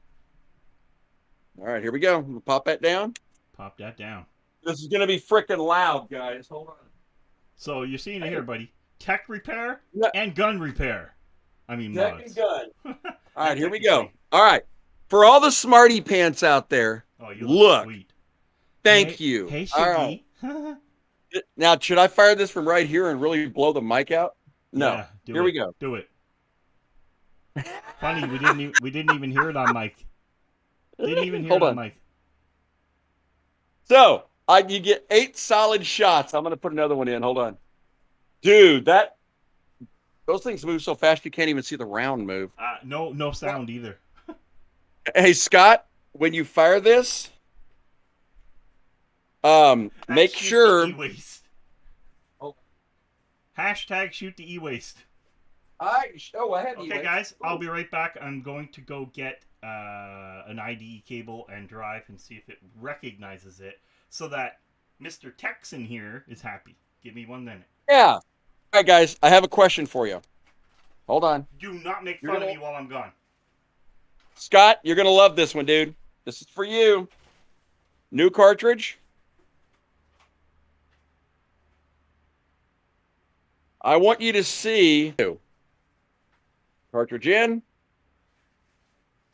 [SPEAKER 2] All right, here we go. We'll pop that down.
[SPEAKER 1] Pop that down.
[SPEAKER 2] This is going to be freaking loud, guys. Hold on.
[SPEAKER 1] So you're seeing it here, buddy. Tech repair
[SPEAKER 2] No.
[SPEAKER 1] and gun repair. I mean,
[SPEAKER 2] Tech
[SPEAKER 1] mods.
[SPEAKER 2] and gun. All right, here we go. All right. For all the smarty pants out there,
[SPEAKER 1] Oh, you
[SPEAKER 2] look.
[SPEAKER 1] Sweet.
[SPEAKER 2] Thank you.
[SPEAKER 1] Hey,
[SPEAKER 2] all right. Now, should I fire this from right here and really blow the mic out? No.
[SPEAKER 1] Yeah,
[SPEAKER 2] here we go.
[SPEAKER 1] Do it. Funny, we didn't even hear it on mic. Didn't even hear it on mic.
[SPEAKER 2] So, you get 8 solid shots. I'm going to put another one in. Hold on. Dude, those things move so fast you can't even see the round move.
[SPEAKER 1] No sound either.
[SPEAKER 2] Hey, Scott, when you fire this, make sure.
[SPEAKER 1] Oh. Hashtag shoot the e-waste.
[SPEAKER 2] I had
[SPEAKER 1] okay, guys, I'll be right back. I'm going to go get an IDE cable and drive and see if it recognizes it so that Mr. Texan here is happy. Give me 1 minute.
[SPEAKER 2] Yeah. All right, guys, I have a question for you. Hold on.
[SPEAKER 1] Do not make fun of me while I'm gone.
[SPEAKER 2] Scott, you're going to love this one, dude. This is for you. New cartridge. I want you to see. Cartridge in.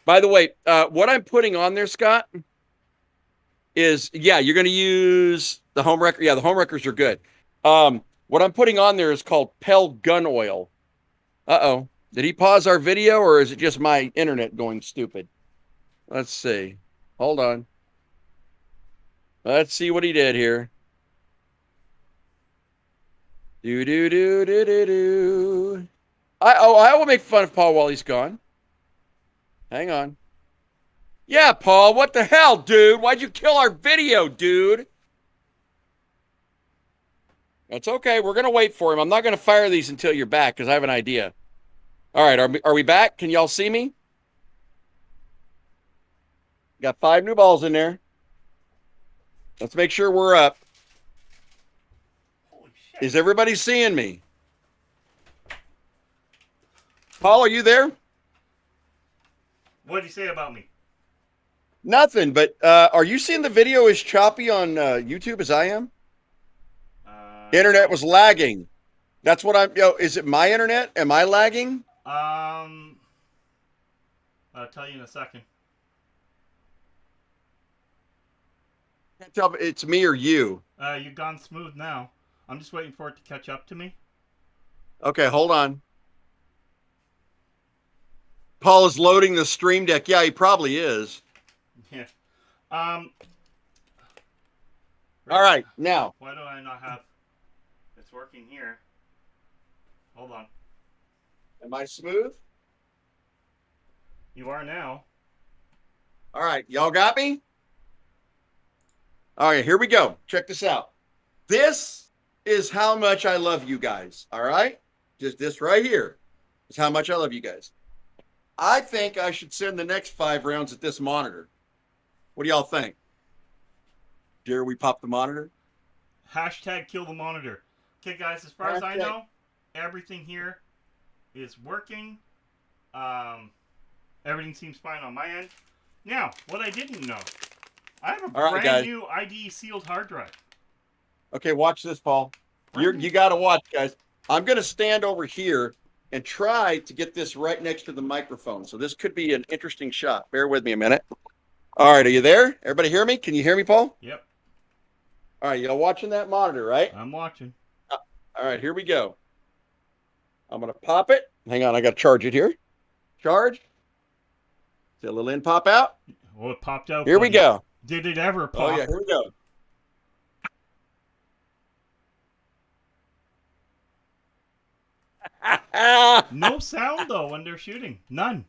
[SPEAKER 2] By the way, what I'm putting on there, Scott, is, you're going to use the home wrecker. Yeah, the home wreckers are good. What I'm putting on there is called Pell gun oil. Uh-oh. Did he pause our video, or is it just my internet going stupid? Let's see. Hold on. Let's see what he did here. Do. I will make fun of Paul while he's gone. Hang on. Yeah, Paul, what the hell, dude? Why'd you kill our video, dude? That's okay. We're going to wait for him. I'm not going to fire these until you're back because I have an idea. All right, are we back? Can y'all see me? Got 5 new balls in there. Let's make sure we're up.
[SPEAKER 1] Holy shit.
[SPEAKER 2] Is everybody seeing me? Paul, are you there?
[SPEAKER 1] What did he say about me?
[SPEAKER 2] Nothing, but are you seeing the video as choppy on YouTube as I am? Internet was lagging. That's what is it my internet? Am I lagging?
[SPEAKER 1] I'll tell you in a second.
[SPEAKER 2] Can't tell if it's me or you.
[SPEAKER 1] You've gone smooth now. I'm just waiting for it to catch up to me.
[SPEAKER 2] Okay, hold on. Paul is loading the stream deck. Yeah, he probably is.
[SPEAKER 1] Yeah.
[SPEAKER 2] All right, now.
[SPEAKER 1] Why do I not have... It's working here. Hold on.
[SPEAKER 2] Am I smooth?
[SPEAKER 1] You are now.
[SPEAKER 2] All right, y'all got me? All right, here we go. Check this out. This is how much I love you guys, all right? Just this right here is how much I love you guys. I think I should send the next 5 rounds at this monitor. What do y'all think? Dare we pop the monitor?
[SPEAKER 1] Hashtag kill the monitor. Okay, guys, as far as I know, everything here is working. Everything seems fine on my end. Now, what I didn't know, I have a brand new IDE sealed hard drive.
[SPEAKER 2] Okay, watch this, Paul. You got to watch, guys. I'm going to stand over here and try to get this right next to the microphone. So this could be an interesting shot. Bear with me a minute. All right, are you there? Everybody hear me? Can you hear me, Paul?
[SPEAKER 1] Yep.
[SPEAKER 2] All right, y'all watching that monitor, right?
[SPEAKER 1] I'm watching.
[SPEAKER 2] All right, here we go. I'm going to pop it. Hang on, I got to charge it here. Charge. See a little in pop out?
[SPEAKER 1] Oh, it popped out.
[SPEAKER 2] Here we go.
[SPEAKER 1] Did it ever pop?
[SPEAKER 2] Oh, yeah, here we go.
[SPEAKER 1] No sound, though, when they're shooting. None.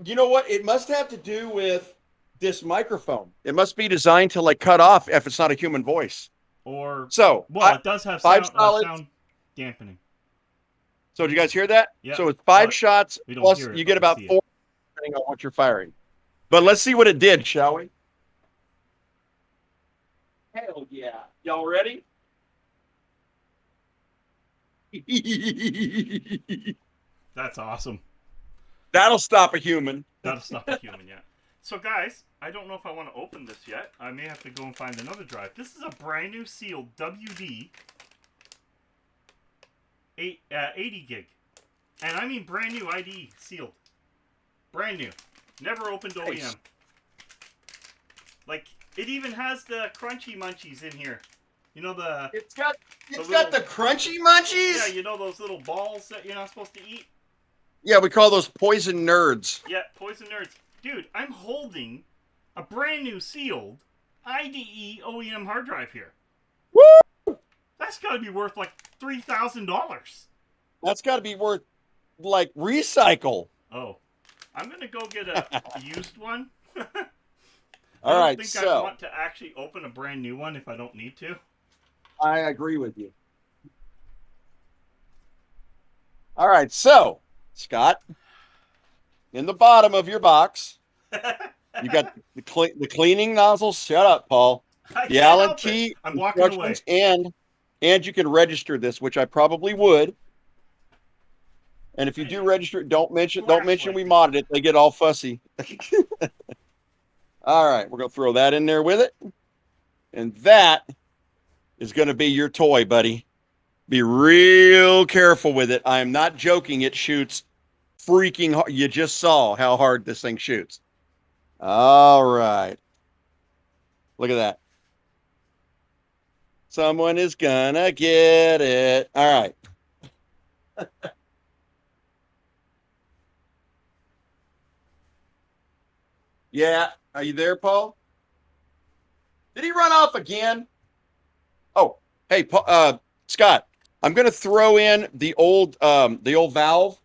[SPEAKER 2] You know what? It must have to do with this microphone. It must be designed to, like, cut off if it's not a human voice.
[SPEAKER 1] Or,
[SPEAKER 2] so,
[SPEAKER 1] well, it does have sound dampening.
[SPEAKER 2] So, did you guys hear that?
[SPEAKER 1] Yeah.
[SPEAKER 2] So, it's 5 shots, plus you get about 4 depending on what you're firing. But let's see what it did, shall we? Hell yeah. Y'all ready?
[SPEAKER 1] That's awesome.
[SPEAKER 2] That'll stop a human.
[SPEAKER 1] That'll stop a human, yeah. So, guys, I don't know if I want to open this yet. I may have to go and find another drive. This is a brand new sealed WD 80 gig. And I mean brand new ID sealed. Brand new. Never opened OEM.
[SPEAKER 2] Nice.
[SPEAKER 1] Like, it even has the crunchy munchies in here. You know the...
[SPEAKER 2] It's got the crunchy munchies?
[SPEAKER 1] Yeah, you know those little balls that you're not supposed to eat?
[SPEAKER 2] Yeah, we call those poison nerds.
[SPEAKER 1] Yeah, poison nerds. Dude, I'm holding a brand new sealed IDE OEM hard drive here.
[SPEAKER 2] Woo!
[SPEAKER 1] That's got to be worth like $3,000.
[SPEAKER 2] That's got to be worth, like, recycle.
[SPEAKER 1] Oh, I'm going to go get a used one.
[SPEAKER 2] All right,
[SPEAKER 1] I don't think I want to actually open a brand new one if I don't need to.
[SPEAKER 2] I agree with you. All right, so, Scott, in the bottom of your box, you got the cleaning nozzles. Shut up, Paul. The Allen key,
[SPEAKER 1] I'm walking away.
[SPEAKER 2] And you can register this, which I probably would. And if you do register it, don't mention we modded it. They get all fussy. All right, we're gonna throw that in there with it, and that is gonna be your toy, buddy. Be real careful with it. I am not joking. It shoots freaking hard. You just saw how hard this thing shoots. All right. Look at that. Someone is gonna get it. All right. Yeah. Are you there, Paul? Did he run off again? Oh, hey, Scott, I'm going to throw in the old valve.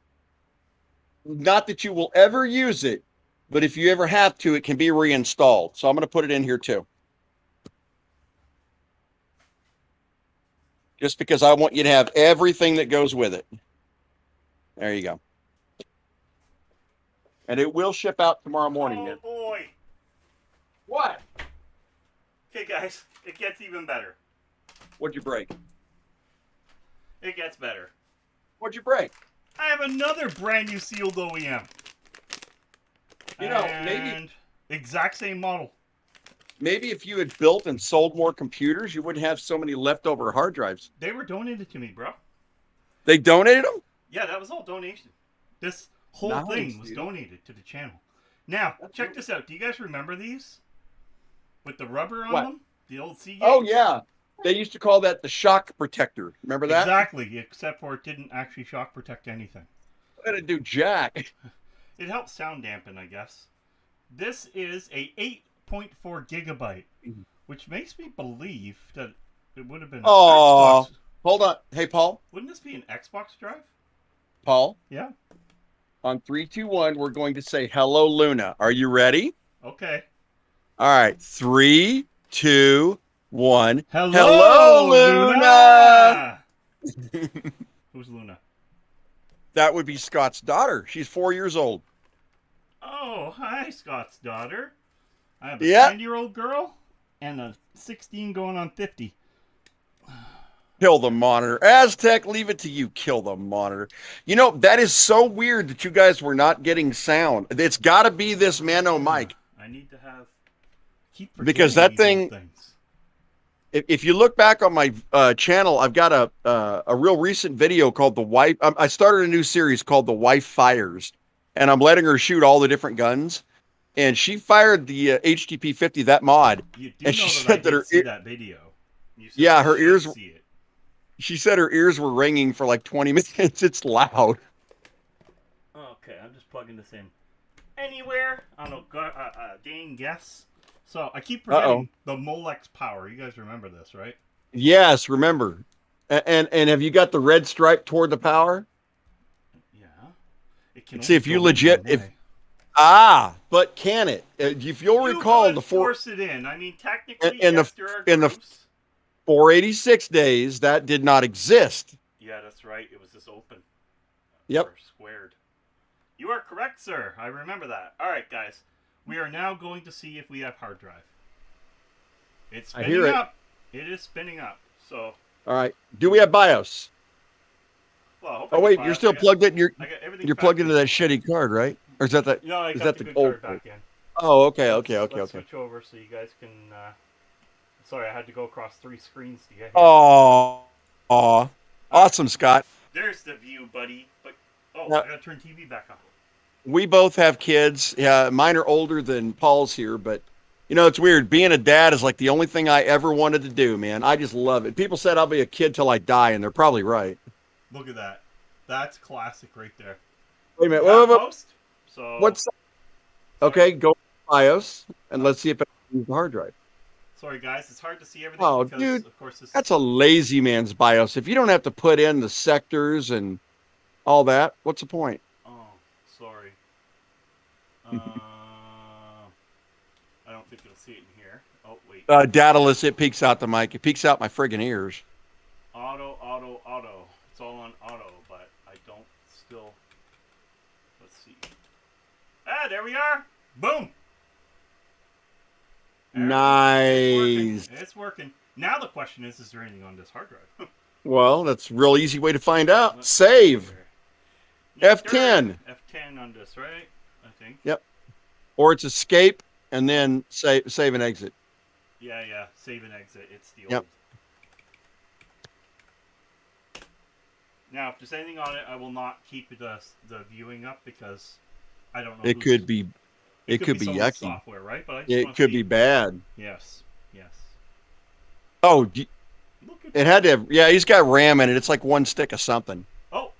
[SPEAKER 2] Not that you will ever use it, but if you ever have to, it can be reinstalled. So I'm going to put it in here too. Just because I want you to have everything that goes with it. There you go. And it will ship out tomorrow morning.
[SPEAKER 1] Oh, boy.
[SPEAKER 2] What?
[SPEAKER 1] Okay, guys, it gets even better.
[SPEAKER 2] What'd you break?
[SPEAKER 1] It gets better.
[SPEAKER 2] What'd you break?
[SPEAKER 1] I have another brand new sealed OEM.
[SPEAKER 2] You know, maybe
[SPEAKER 1] exact same model.
[SPEAKER 2] Maybe if you had built and sold more computers, you wouldn't have so many leftover hard drives.
[SPEAKER 1] They were donated to me, bro.
[SPEAKER 2] They donated them?
[SPEAKER 1] Yeah, that was all donation. This whole thing was donated to the channel. Now, check this out. Do you guys remember these? With the rubber on them? The old Seagate?
[SPEAKER 2] Oh, yeah. They used to call that the shock protector. Remember that?
[SPEAKER 1] Exactly, except for it didn't actually shock protect anything.
[SPEAKER 2] What did it do, Jack?
[SPEAKER 1] It helps sound dampen, I guess. This is a 8.4 gigabyte, which makes me believe that it would have been
[SPEAKER 2] Xbox. Hold on. Hey, Paul?
[SPEAKER 1] Wouldn't this be an Xbox drive?
[SPEAKER 2] Paul?
[SPEAKER 1] Yeah.
[SPEAKER 2] On 3, 2, 1, we're going to say hello, Luna. Are you ready?
[SPEAKER 1] Okay.
[SPEAKER 2] All right. 3, 2, 1.
[SPEAKER 1] Hello, Luna! Who's Luna?
[SPEAKER 2] That would be Scott's daughter. She's 4 years old.
[SPEAKER 1] Oh, hi, Scott's daughter. I have a 10-year-old girl and a 16 going on 50.
[SPEAKER 2] Kill the monitor. Aztec, leave it to you. Kill the monitor. You know, that is so weird that you guys were not getting sound. It's got to be this Mano mic.
[SPEAKER 1] I need to have...
[SPEAKER 2] Because that thing... If you look back on my channel, I've got a real recent video called The Wife. I started a new series called The Wife Fires. And I'm letting her shoot all the different guns. And she fired the HDP50, that mod.
[SPEAKER 1] You do
[SPEAKER 2] and
[SPEAKER 1] know
[SPEAKER 2] she
[SPEAKER 1] that
[SPEAKER 2] said
[SPEAKER 1] I
[SPEAKER 2] that her
[SPEAKER 1] see that video.
[SPEAKER 2] Yeah, her ears... She said her ears were ringing for like 20 minutes. It's loud.
[SPEAKER 1] Okay, I'm just plugging this in. Anywhere? I don't know. Dang guess. So I keep forgetting the Molex power. You guys remember this, right?
[SPEAKER 2] Yes, remember. And have you got the red stripe toward the power?
[SPEAKER 1] Yeah. It can
[SPEAKER 2] see if you legit but can it? If you'll recall the
[SPEAKER 1] force it in. I mean, technically,
[SPEAKER 2] in the 486 days that did not exist.
[SPEAKER 1] Yeah, that's right. It was just open.
[SPEAKER 2] Yep.
[SPEAKER 1] Or squared. You are correct, sir. I remember that. All right, guys. We are now going to see if we have hard drive. It's spinning up. It is spinning up. So.
[SPEAKER 2] All right. Do we have BIOS?
[SPEAKER 1] Well, I hope I
[SPEAKER 2] Oh
[SPEAKER 1] get
[SPEAKER 2] wait, you're
[SPEAKER 1] BIOS.
[SPEAKER 2] still plugged in.
[SPEAKER 1] I got everything.
[SPEAKER 2] You're plugged into
[SPEAKER 1] factory.
[SPEAKER 2] that shitty card, right? Or is that the
[SPEAKER 1] No, I
[SPEAKER 2] is
[SPEAKER 1] got
[SPEAKER 2] that
[SPEAKER 1] the
[SPEAKER 2] the
[SPEAKER 1] good
[SPEAKER 2] old
[SPEAKER 1] card back in.
[SPEAKER 2] Oh, okay,
[SPEAKER 1] Let's
[SPEAKER 2] okay.
[SPEAKER 1] switch over so you guys can. Sorry, I had to go across 3 screens to get here.
[SPEAKER 2] Oh, awesome,
[SPEAKER 1] right.
[SPEAKER 2] Scott.
[SPEAKER 1] There's the view, buddy. But
[SPEAKER 2] Now,
[SPEAKER 1] I gotta turn TV back on.
[SPEAKER 2] we both have kids. Yeah, mine are older than Paul's here, but you know it's weird. Being a dad is like the only thing I ever wanted to do, man. I just love it. People said I'll be a kid till I die, and they're probably right.
[SPEAKER 1] Look at that. That's classic right there.
[SPEAKER 2] Wait a minute.
[SPEAKER 1] Post. So
[SPEAKER 2] What's okay? Go to BIOS and let's see if it uses the hard drive.
[SPEAKER 1] sorry, guys. It's hard to see everything.
[SPEAKER 2] Oh,
[SPEAKER 1] because,
[SPEAKER 2] dude,
[SPEAKER 1] of course,
[SPEAKER 2] that's a lazy man's BIOS. If you don't have to put in the sectors and all that, what's the point?
[SPEAKER 1] Oh, sorry. I don't think you'll see it in here. Oh, wait.
[SPEAKER 2] Dataless, it peeks out the mic. It peeks out my friggin' ears.
[SPEAKER 1] Auto. It's all on auto, but I don't still. Let's see. Ah, there we are. Boom.
[SPEAKER 2] Nice.
[SPEAKER 1] It's working. Now the question is there anything on this hard drive?
[SPEAKER 2] Well, that's a real easy way to find out. Save. F10.
[SPEAKER 1] F10 on this, right? I think.
[SPEAKER 2] Yep. Or it's escape and then save and exit.
[SPEAKER 1] Yeah. Save and exit. It's the old.
[SPEAKER 2] Yep.
[SPEAKER 1] Now, if there's anything on it, I will not keep the viewing up because I don't know.
[SPEAKER 2] It could be yucky.
[SPEAKER 1] Software, right? But
[SPEAKER 2] it could be bad.
[SPEAKER 1] Yes.
[SPEAKER 2] Oh,
[SPEAKER 1] it
[SPEAKER 2] had to have, yeah, he's got RAM in it. It's like one stick of something.
[SPEAKER 1] Oh.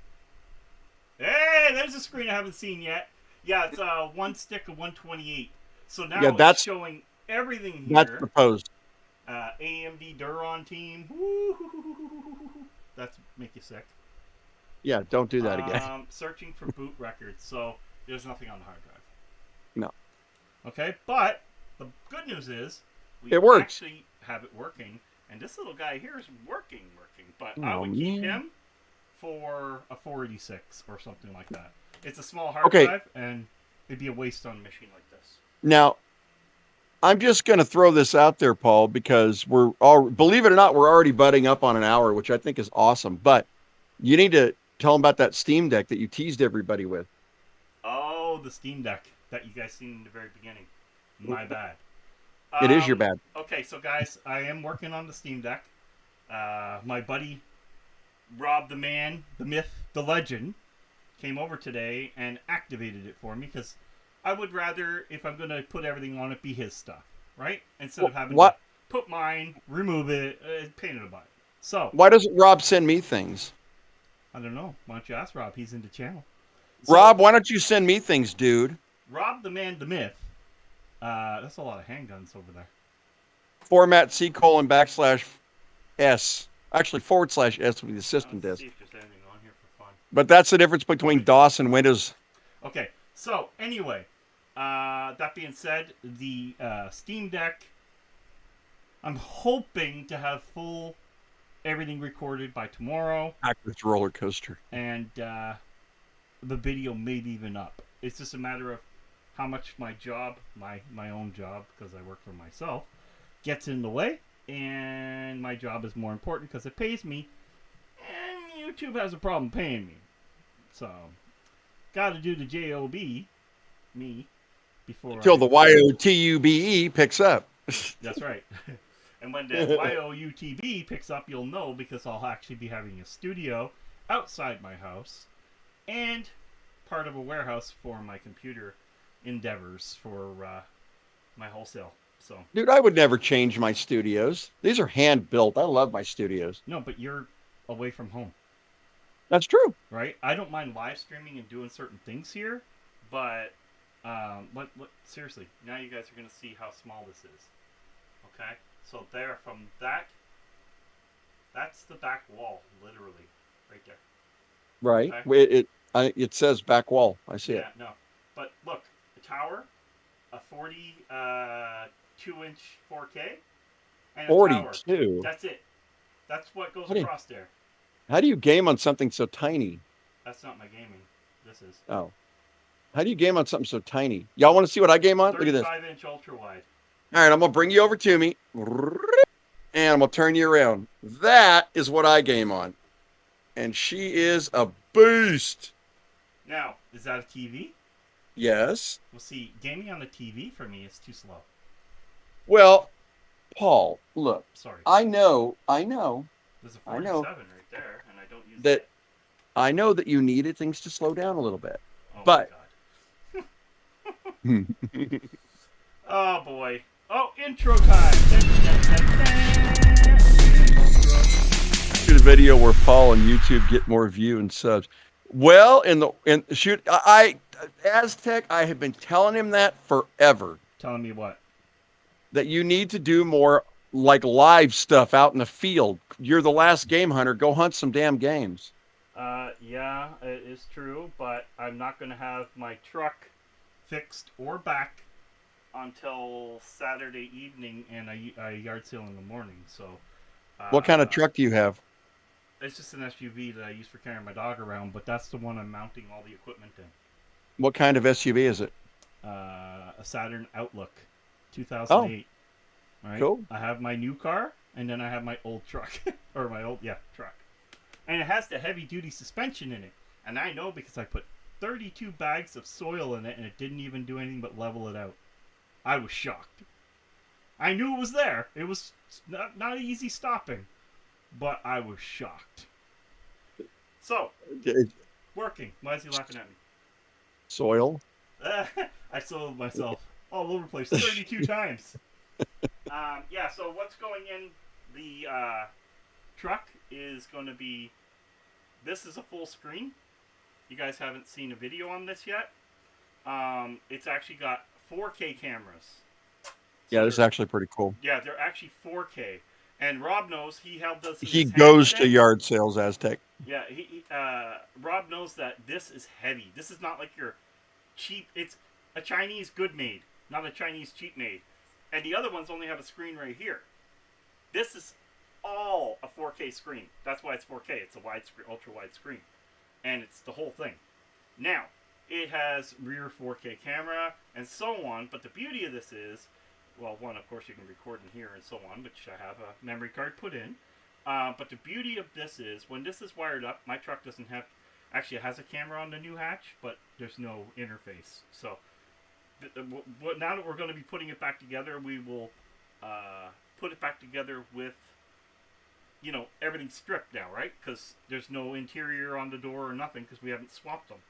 [SPEAKER 1] Hey, there's a screen I haven't seen yet. Yeah, it's one stick of 128. So now it's showing everything here.
[SPEAKER 2] That's proposed.
[SPEAKER 1] AMD Duron team. Woo-hoo-hoo-hoo-hoo-hoo-hoo. That's make you sick.
[SPEAKER 2] Yeah, don't do that again.
[SPEAKER 1] Searching for boot records. So there's nothing on the hard drive.
[SPEAKER 2] No.
[SPEAKER 1] Okay, but the good news is we
[SPEAKER 2] it works.
[SPEAKER 1] Actually have it working. And this little guy here is working. But I would keep him for a 486 or something like that. It's a small hard drive, and it'd be a waste on a machine like this.
[SPEAKER 2] Now, I'm just going to throw this out there, Paul, because believe it or not, we're already butting up on an hour, which I think is awesome. But you need to tell them about that Steam Deck that you teased everybody with.
[SPEAKER 1] Oh, the Steam Deck that you guys seen in the very beginning. My bad.
[SPEAKER 2] It is your bad.
[SPEAKER 1] Okay, so guys, I am working on the Steam Deck. My buddy, Rob the Man, the myth, the legend, came over today and activated it for me because I would rather, if I'm going to put everything on it, be his stuff, right? Instead of having to put mine, remove it, pain in the butt. So
[SPEAKER 2] why doesn't Rob send me things?
[SPEAKER 1] I don't know. Why don't you ask Rob? He's in the channel.
[SPEAKER 2] So, Rob, why don't you send me things, dude?
[SPEAKER 1] Rob the Man, the myth. That's a lot of handguns over there.
[SPEAKER 2] Format C:\S. Actually, /S would be the system disk.
[SPEAKER 1] See if there's anything on here for fun.
[SPEAKER 2] But that's the difference between DOS and Windows.
[SPEAKER 1] Okay, so anyway, that being said, the Steam Deck, I'm hoping to have everything recorded by tomorrow.
[SPEAKER 2] Backwards roller coaster.
[SPEAKER 1] And the video maybe even up. It's just a matter of how much my job, my own job, because I work for myself, gets in the way. And my job is more important because it pays me. And YouTube has a problem paying me. So, got to do the JOB, me, before
[SPEAKER 2] until the YOTUBE picks up.
[SPEAKER 1] That's right. And when the YOUTB picks up, you'll know because I'll actually be having a studio outside my house and part of a warehouse for my computer endeavors for my wholesale. So,
[SPEAKER 2] dude, I would never change my studios. These are hand built. I love my studios.
[SPEAKER 1] No, but you're away from home.
[SPEAKER 2] That's true.
[SPEAKER 1] Right? I don't mind live streaming and doing certain things here, but seriously, now you guys are going to see how small this is. Okay? So there, from that's the back wall, literally, right there.
[SPEAKER 2] Right.
[SPEAKER 1] Okay?
[SPEAKER 2] It says back wall. I see it.
[SPEAKER 1] Yeah, no. But look, the tower, a 42-inch 4K, and a
[SPEAKER 2] 42.
[SPEAKER 1] Tower. That's it. That's what goes across there.
[SPEAKER 2] How do you game on something so tiny?
[SPEAKER 1] That's not my gaming. This is.
[SPEAKER 2] Oh. How do you game on something so tiny? Y'all want to see what I game on? Look at this.
[SPEAKER 1] 35-inch ultra wide.
[SPEAKER 2] All right, I'm going to bring you over to me. And I'm going to turn you around. That is what I game on. and she is a beast.
[SPEAKER 1] Now, is that a TV?
[SPEAKER 2] Yes.
[SPEAKER 1] Well, see, gaming on the TV for me is too slow.
[SPEAKER 2] Well, Paul, look,
[SPEAKER 1] Sorry.
[SPEAKER 2] I know
[SPEAKER 1] There's a 47 right there, and I don't use
[SPEAKER 2] that
[SPEAKER 1] it.
[SPEAKER 2] I know that you needed things to slow down a little bit.
[SPEAKER 1] Oh,
[SPEAKER 2] but
[SPEAKER 1] my God. Oh, boy. Oh, intro time.
[SPEAKER 2] Shoot a video where Paul and YouTube get more view and subs. Well, Aztec, I have been telling him that forever.
[SPEAKER 1] Telling me what?
[SPEAKER 2] That you need to do more like live stuff out in the field. You're the last game hunter. Go hunt some damn games.
[SPEAKER 1] Yeah, it is true, but I'm not going to have my truck fixed or back until Saturday evening and a yard sale in the morning. So,
[SPEAKER 2] what kind of truck do you have?
[SPEAKER 1] It's just an SUV that I use for carrying my dog around, but that's the one I'm mounting all the equipment in.
[SPEAKER 2] What kind of SUV is it?
[SPEAKER 1] A Saturn Outlook, 2008.
[SPEAKER 2] Oh,
[SPEAKER 1] right?
[SPEAKER 2] cool.
[SPEAKER 1] I have my new car, and then I have my old truck, or my old truck, and it has the heavy-duty suspension in it. And I know because I put 32 bags of soil in it, and it didn't even do anything but level it out. I was shocked. I knew it was there. It was not easy stopping, but I was shocked. So, working. Why is he laughing at me?
[SPEAKER 2] Soil?
[SPEAKER 1] I soiled myself all over the place 32 times. Yeah, so what's going in the truck is going to be... This is a full screen. You guys haven't seen a video on this yet. It's actually got 4K cameras. So
[SPEAKER 2] yeah, this is actually pretty cool.
[SPEAKER 1] Yeah, they're actually 4K. And Rob knows he held this.
[SPEAKER 2] He goes to yard sales, Aztec.
[SPEAKER 1] Yeah, Rob knows that this is heavy. This is not like your cheap. It's a Chinese good made, not a Chinese cheap made. And the other ones only have a screen right here. This is all a 4K screen. That's why it's 4K. It's a wide screen, ultra wide screen, and it's the whole thing. Now it has rear 4K camera and so on. But the beauty of this is, well, one, of course, you can record in here and so on, which I have a memory card put in. But the beauty of this is, when this is wired up, my truck doesn't have... Actually, it has a camera on the new hatch, but there's no interface. So, now that we're going to be putting it back together, we will put it back together with, you know, everything stripped now, right? Because there's no interior on the door or nothing, because we haven't swapped them.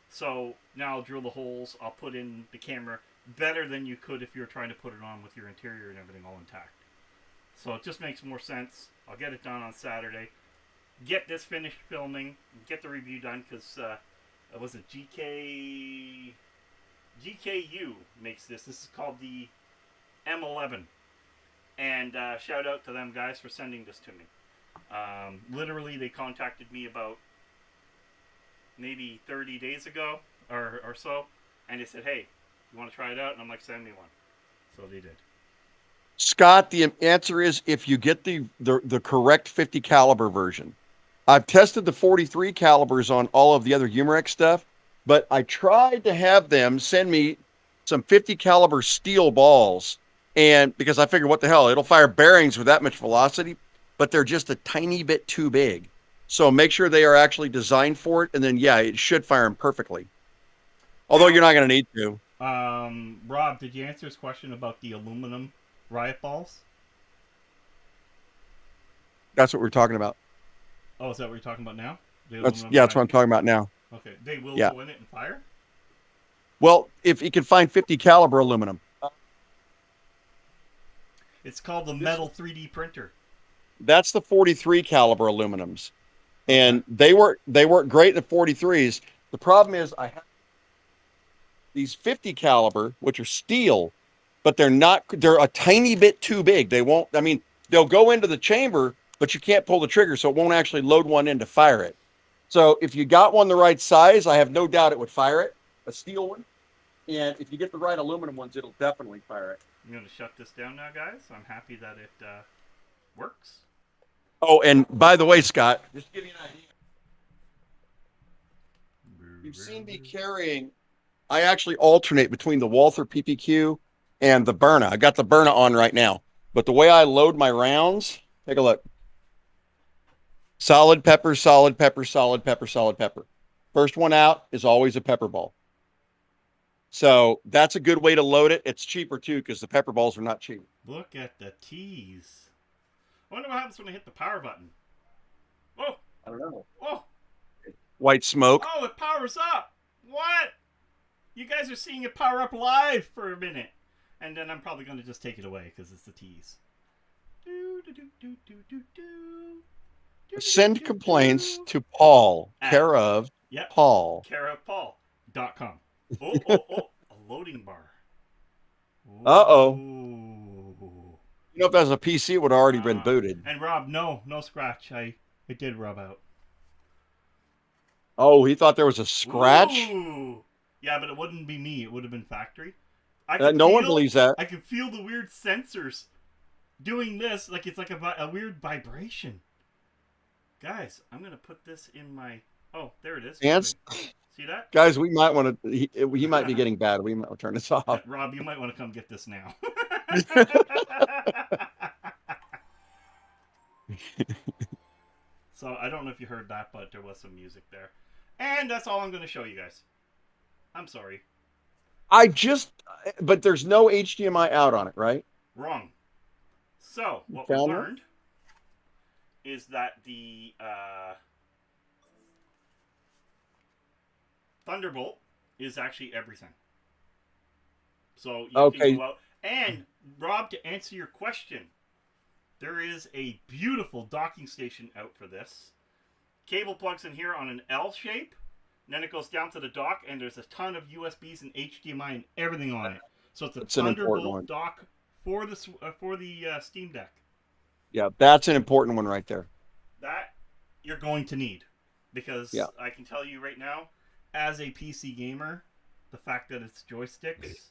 [SPEAKER 1] So, now I'll drill the holes, I'll put in the camera better than you could if you were trying to put it on with your interior and everything all intact. So it just makes more sense. I'll get it done on Saturday. Get this finished filming. Get the review done because it was a GKU makes this. This is called the M11. And shout out to them guys for sending this to me. Literally, they contacted me about maybe 30 days ago or so. And they said, hey, you want to try it out? And I'm like, send me one. So they did.
[SPEAKER 2] Scott, the answer is if you get the correct 50 caliber version. I've tested the 43 calibers on all of the other Umarex stuff, but I tried to have them send me some 50 caliber steel balls, and because I figured, what the hell, it'll fire bearings with that much velocity, but they're just a tiny bit too big. So make sure they are actually designed for it, and then yeah, it should fire them perfectly. Although you're not going to need to.
[SPEAKER 1] Rob, did you answer his question about the aluminum riot balls?
[SPEAKER 2] That's what we're talking about.
[SPEAKER 1] Oh, is that what you're talking about now?
[SPEAKER 2] That's what I'm talking about now.
[SPEAKER 1] Okay, they will go in it and fire?
[SPEAKER 2] Well, if you can find 50 caliber aluminum.
[SPEAKER 1] It's called the metal 3D printer.
[SPEAKER 2] That's the 43 caliber aluminums. And they work great in the 43s. The problem is I have these 50 caliber, which are steel, but they're a tiny bit too big. They'll go into the chamber, but you can't pull the trigger, so it won't actually load one in to fire it. So if you got one the right size, I have no doubt it would fire it, a steel one. And if you get the right aluminum ones, it'll definitely fire it.
[SPEAKER 1] I'm going to shut this down now, guys. I'm happy that it works.
[SPEAKER 2] Oh, and by the way, Scott, just to give you an idea, you've seen me carrying... I actually alternate between the Walther PPQ and the Berna. I got the Berna on right now. But the way I load my rounds, take a look. Solid pepper, solid pepper, solid pepper, solid pepper. First one out is always a pepper ball. So that's a good way to load it. It's cheaper too because the pepper balls are not cheap.
[SPEAKER 1] Look at the tease. I wonder what happens when I hit the power button. Oh,
[SPEAKER 2] I don't know.
[SPEAKER 1] oh,
[SPEAKER 2] White smoke.
[SPEAKER 1] oh! It powers up. What? You guys are seeing it power up live for a minute, and then I'm probably going to just take it away because it's the tease.
[SPEAKER 2] Send complaints to Paul, care of Paul.
[SPEAKER 1] careofpaul.com. Oh, a loading bar.
[SPEAKER 2] Uh-oh.
[SPEAKER 1] Ooh.
[SPEAKER 2] You know, if that was a PC, it would have already been booted.
[SPEAKER 1] And Rob, no scratch. It did rub out.
[SPEAKER 2] Oh, he thought there was a scratch?
[SPEAKER 1] Ooh. Yeah, but it wouldn't be me. It would have been factory.
[SPEAKER 2] No one believes that.
[SPEAKER 1] I can feel the weird sensors doing this. Like it's like a weird vibration. Guys, I'm going to put this in my... Oh, there it is.
[SPEAKER 2] Ants?
[SPEAKER 1] See that?
[SPEAKER 2] Guys, we might want to... He might be getting bad. We might turn this off.
[SPEAKER 1] Rob, you might want to come get this now. So, I don't know if you heard that, but there was some music there. And that's all I'm going to show you guys. I'm sorry.
[SPEAKER 2] But there's no HDMI out on it, right?
[SPEAKER 1] Wrong. So, what we learned is that the Thunderbolt is actually everything. So you can go out. And Rob, to answer your question, there is a beautiful docking station out for this. Cable plugs in here on an L shape, and then it goes down to the dock, and there's a ton of USBs and HDMI and everything on it. So it's a Thunderbolt dock for the Steam Deck.
[SPEAKER 2] Yeah, that's an important one right there.
[SPEAKER 1] That you're going to need, because I can tell you right now, as a PC gamer, the fact that it's joysticks,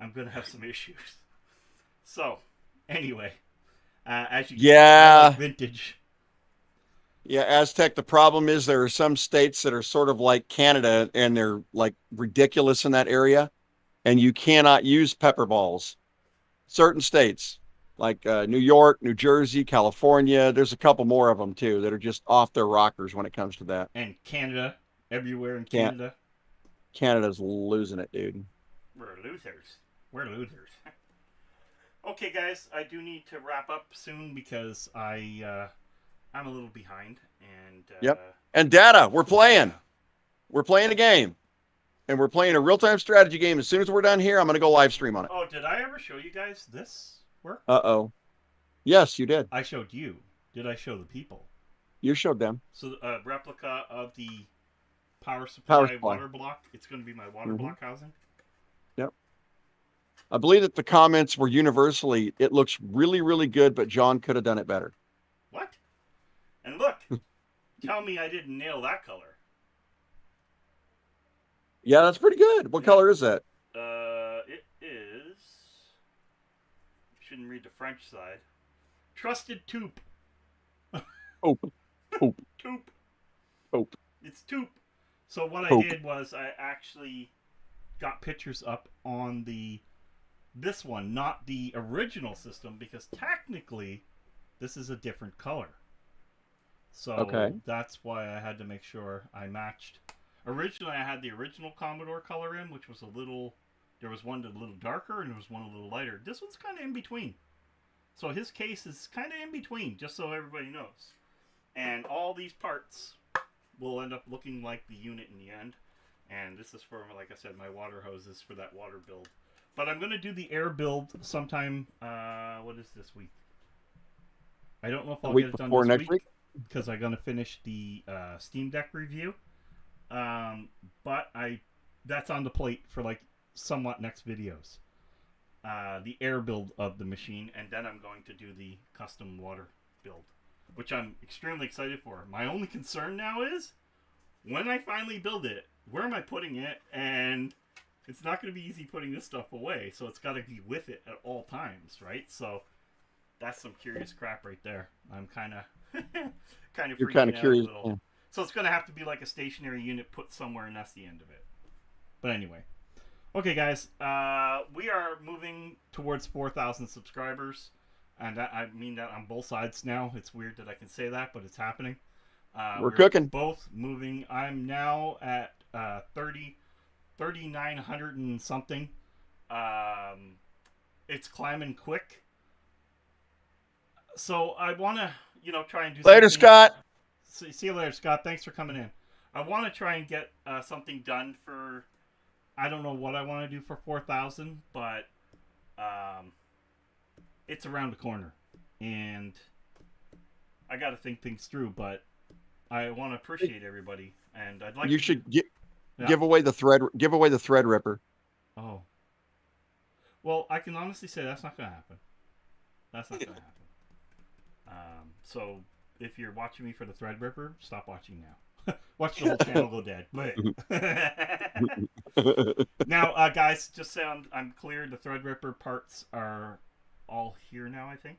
[SPEAKER 1] I'm going to have some issues. So, anyway, as you can see, like vintage.
[SPEAKER 2] Yeah, Aztec, the problem is there are some states that are sort of like Canada, and they're like ridiculous in that area, and you cannot use pepper balls. Certain states, like New York, New Jersey, California, there's a couple more of them too that are just off their rockers when it comes to that.
[SPEAKER 1] And Canada, everywhere in Canada.
[SPEAKER 2] Canada's losing it, dude.
[SPEAKER 1] We're losers. Okay, guys, I do need to wrap up soon because I'm a little behind. And
[SPEAKER 2] And data, we're playing. We're playing a game. And we're playing a real-time strategy game. As soon as we're done here, I'm going to go live stream on it.
[SPEAKER 1] Oh, did I ever show you guys this work?
[SPEAKER 2] Uh-oh. Yes, you did.
[SPEAKER 1] I showed you. Did I show the people?
[SPEAKER 2] You showed them.
[SPEAKER 1] So a replica of the power supply water block. It's going to be my water block housing.
[SPEAKER 2] Yep. I believe that the comments were universally, it looks really, really good, but John could have done it better.
[SPEAKER 1] What? And look, tell me I didn't nail that color.
[SPEAKER 2] Yeah, that's pretty good. What color is that?
[SPEAKER 1] It is... Shouldn't read the French side. Trusted taupe.
[SPEAKER 2] Taupe.
[SPEAKER 1] It's taupe. So what I did was I actually got pictures up on this one, not the original system, because technically this is a different color. So that's why I had to make sure I matched. Originally, I had the original Commodore color in, which was there was one a little darker and there was one a little lighter. This one's kind of in between. So his case is kind of in between, just so everybody knows. And all these parts will end up looking like the unit in the end. And this is for, like I said, my water hoses for that water build. But I'm going to do the air build sometime, what is this week? I don't know if I'll get it done this week. Because I'm going to finish the Steam Deck review. But that's on the plate for like somewhat next videos. The air build of the machine, and then I'm going to do the custom water build, which I'm extremely excited for. My only concern now is when I finally build it, where am I putting it? And it's not going to be easy putting this stuff away, so it's got to be with it at all times, right? So that's some curious crap right there. I'm kind of
[SPEAKER 2] You're kind of curious.
[SPEAKER 1] A little. Yeah. So it's going to have to be like a stationary unit put somewhere, and that's the end of it. But anyway. Okay, guys. We are moving towards 4,000 subscribers. and I mean that on both sides now. It's weird that I can say that, but it's happening.
[SPEAKER 2] We're cooking.
[SPEAKER 1] Both moving. I'm now at 3,900 and something. It's climbing quick. So I want to, try and do
[SPEAKER 2] Later,
[SPEAKER 1] something.
[SPEAKER 2] Scott.
[SPEAKER 1] See you later, Scott. Thanks for coming in. I want to try and get something done for, I don't know what I want to do for 4,000, but it's around the corner. And I got to think things through, but I want to appreciate everybody. And I'd like
[SPEAKER 2] You
[SPEAKER 1] to
[SPEAKER 2] should give away the thread. Give away the thread ripper.
[SPEAKER 1] Oh. Well, I can honestly say that's not going to happen. That's not going to happen. So if you're watching me for the Threadripper, stop watching now. Watch the whole channel go dead. Now, guys, just so I'm clear, the Threadripper parts are all here now, I think.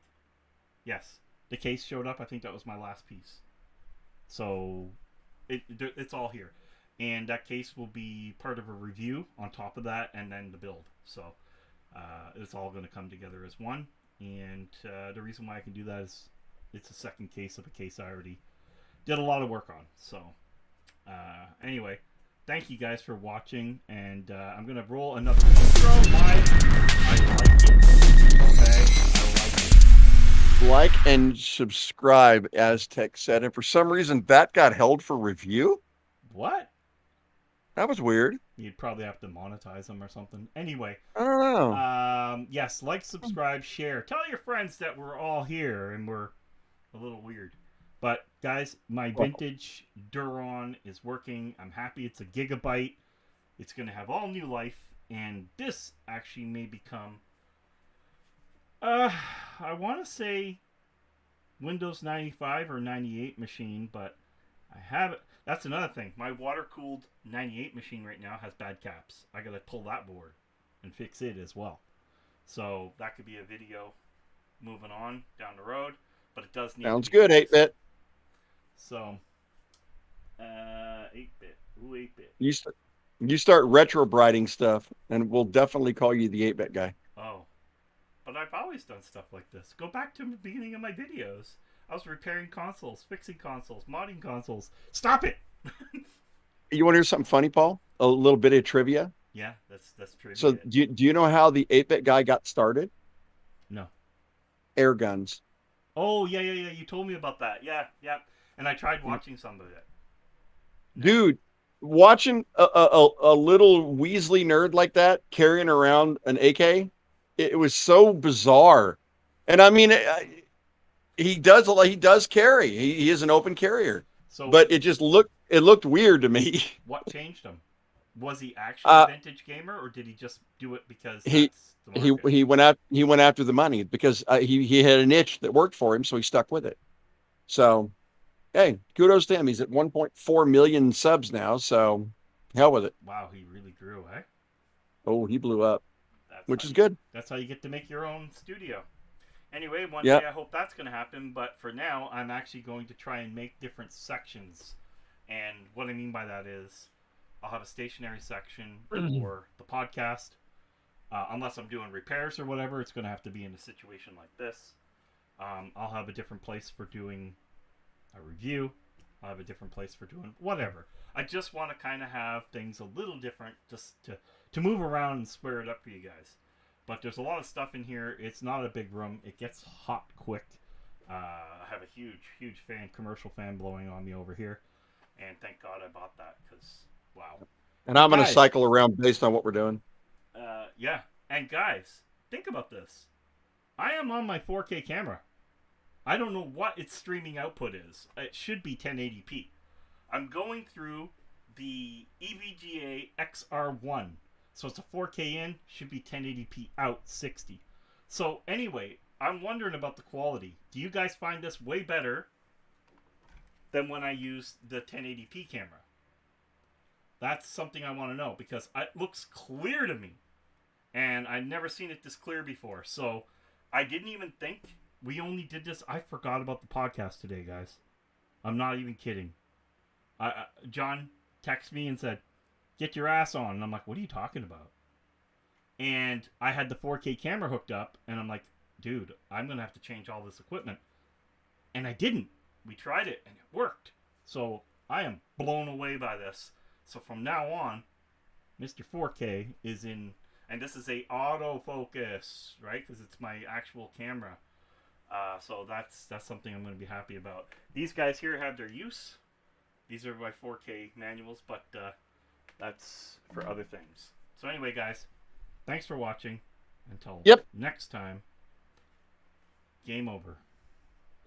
[SPEAKER 1] Yes. The case showed up. I think that was my last piece. So it's all here. And that case will be part of a review on top of that, and then the build. So it's all going to come together as one. And the reason why I can do that is it's a second case of a case I already did a lot of work on. So anyway, thank you guys for watching. And I'm going to roll another intro. I like it. Okay, I like it.
[SPEAKER 2] Like and subscribe, as Tech said. And for some reason, that got held for review.
[SPEAKER 1] What?
[SPEAKER 2] That was weird.
[SPEAKER 1] You'd probably have to monetize them or something. Anyway.
[SPEAKER 2] I don't know.
[SPEAKER 1] Yes, like, subscribe, share. Tell your friends that we're all here and we're a little weird. But, guys, my vintage Duron is working. I'm happy it's a gigabyte. It's going to have all new life. And this actually may become, I want to say Windows 95 or 98 machine, but I have it. That's another thing. My water-cooled 98 machine right now has bad caps. I got to pull that board and fix it as well. So that could be a video moving on down the road, but it does need.
[SPEAKER 2] Sounds good, 8-bit.
[SPEAKER 1] So, 8-bit. Ooh, 8-bit.
[SPEAKER 2] You start retro-briding stuff, and we'll definitely call you the 8-bit guy.
[SPEAKER 1] Oh, but I've always done stuff like this. Go back to the beginning of my videos. I was repairing consoles, fixing consoles, modding consoles. Stop it!
[SPEAKER 2] You want to hear something funny, Paul? A little bit of trivia.
[SPEAKER 1] Yeah, that's trivia.
[SPEAKER 2] So, do you know how the 8-bit guy got started?
[SPEAKER 1] No.
[SPEAKER 2] Air guns.
[SPEAKER 1] Oh, yeah. You told me about that. Yeah. And I tried watching some of it. No.
[SPEAKER 2] Dude, watching a little Weasley nerd like that carrying around an AK, it was so bizarre. And I mean, he does carry. He is an open carrier. So, but it looked weird to me.
[SPEAKER 1] What changed him? Was he actually a vintage gamer, or did he just do it because that's the market?
[SPEAKER 2] he went after the money because he had an itch that worked for him, so he stuck with it. So, hey, kudos to him. He's at 1.4 million subs now, so hell with it.
[SPEAKER 1] Wow, he really grew, eh?
[SPEAKER 2] Oh, he blew up, which is good.
[SPEAKER 1] That's how you get to make your own studio. Anyway, one day I hope that's going to happen, but for now, I'm actually going to try and make different sections. And what I mean by that is I'll have a stationary section for the podcast. Unless I'm doing repairs or whatever, it's going to have to be in a situation like this. I'll have a different place for doing a review. I'll have a different place for doing whatever. I just want to kind of have things a little different just to move around and square it up for you guys. But there's a lot of stuff in here. It's not a big room. It gets hot quick. I have a huge commercial fan blowing on me over here. And thank God I bought that because, wow.
[SPEAKER 2] And I'm going to cycle around based on what we're doing.
[SPEAKER 1] Yeah. And guys, think about this. I am on my 4K camera. I don't know what its streaming output is. It should be 1080p. I'm going through the EVGA XR1. So it's a 4K in, should be 1080p out, 60. So anyway, I'm wondering about the quality. Do you guys find this way better than when I use the 1080p camera? That's something I want to know because it looks clear to me. And I've never seen it this clear before. So I didn't even think we only did this. I forgot about the podcast today, guys. I'm not even kidding. John texted me and said, "Get your ass on." And I'm like, what are you talking about? And I had the 4K camera hooked up, and I'm like, dude, I'm going to have to change all this equipment. And I didn't. We tried it, and it worked. So I am blown away by this. So from now on, Mr. 4K is in, and this is a autofocus, right? Because it's my actual camera. So that's something I'm going to be happy about. These guys here have their use. These are my 4K manuals, but that's for other things. So anyway, guys, thanks for watching. Until next time, game over.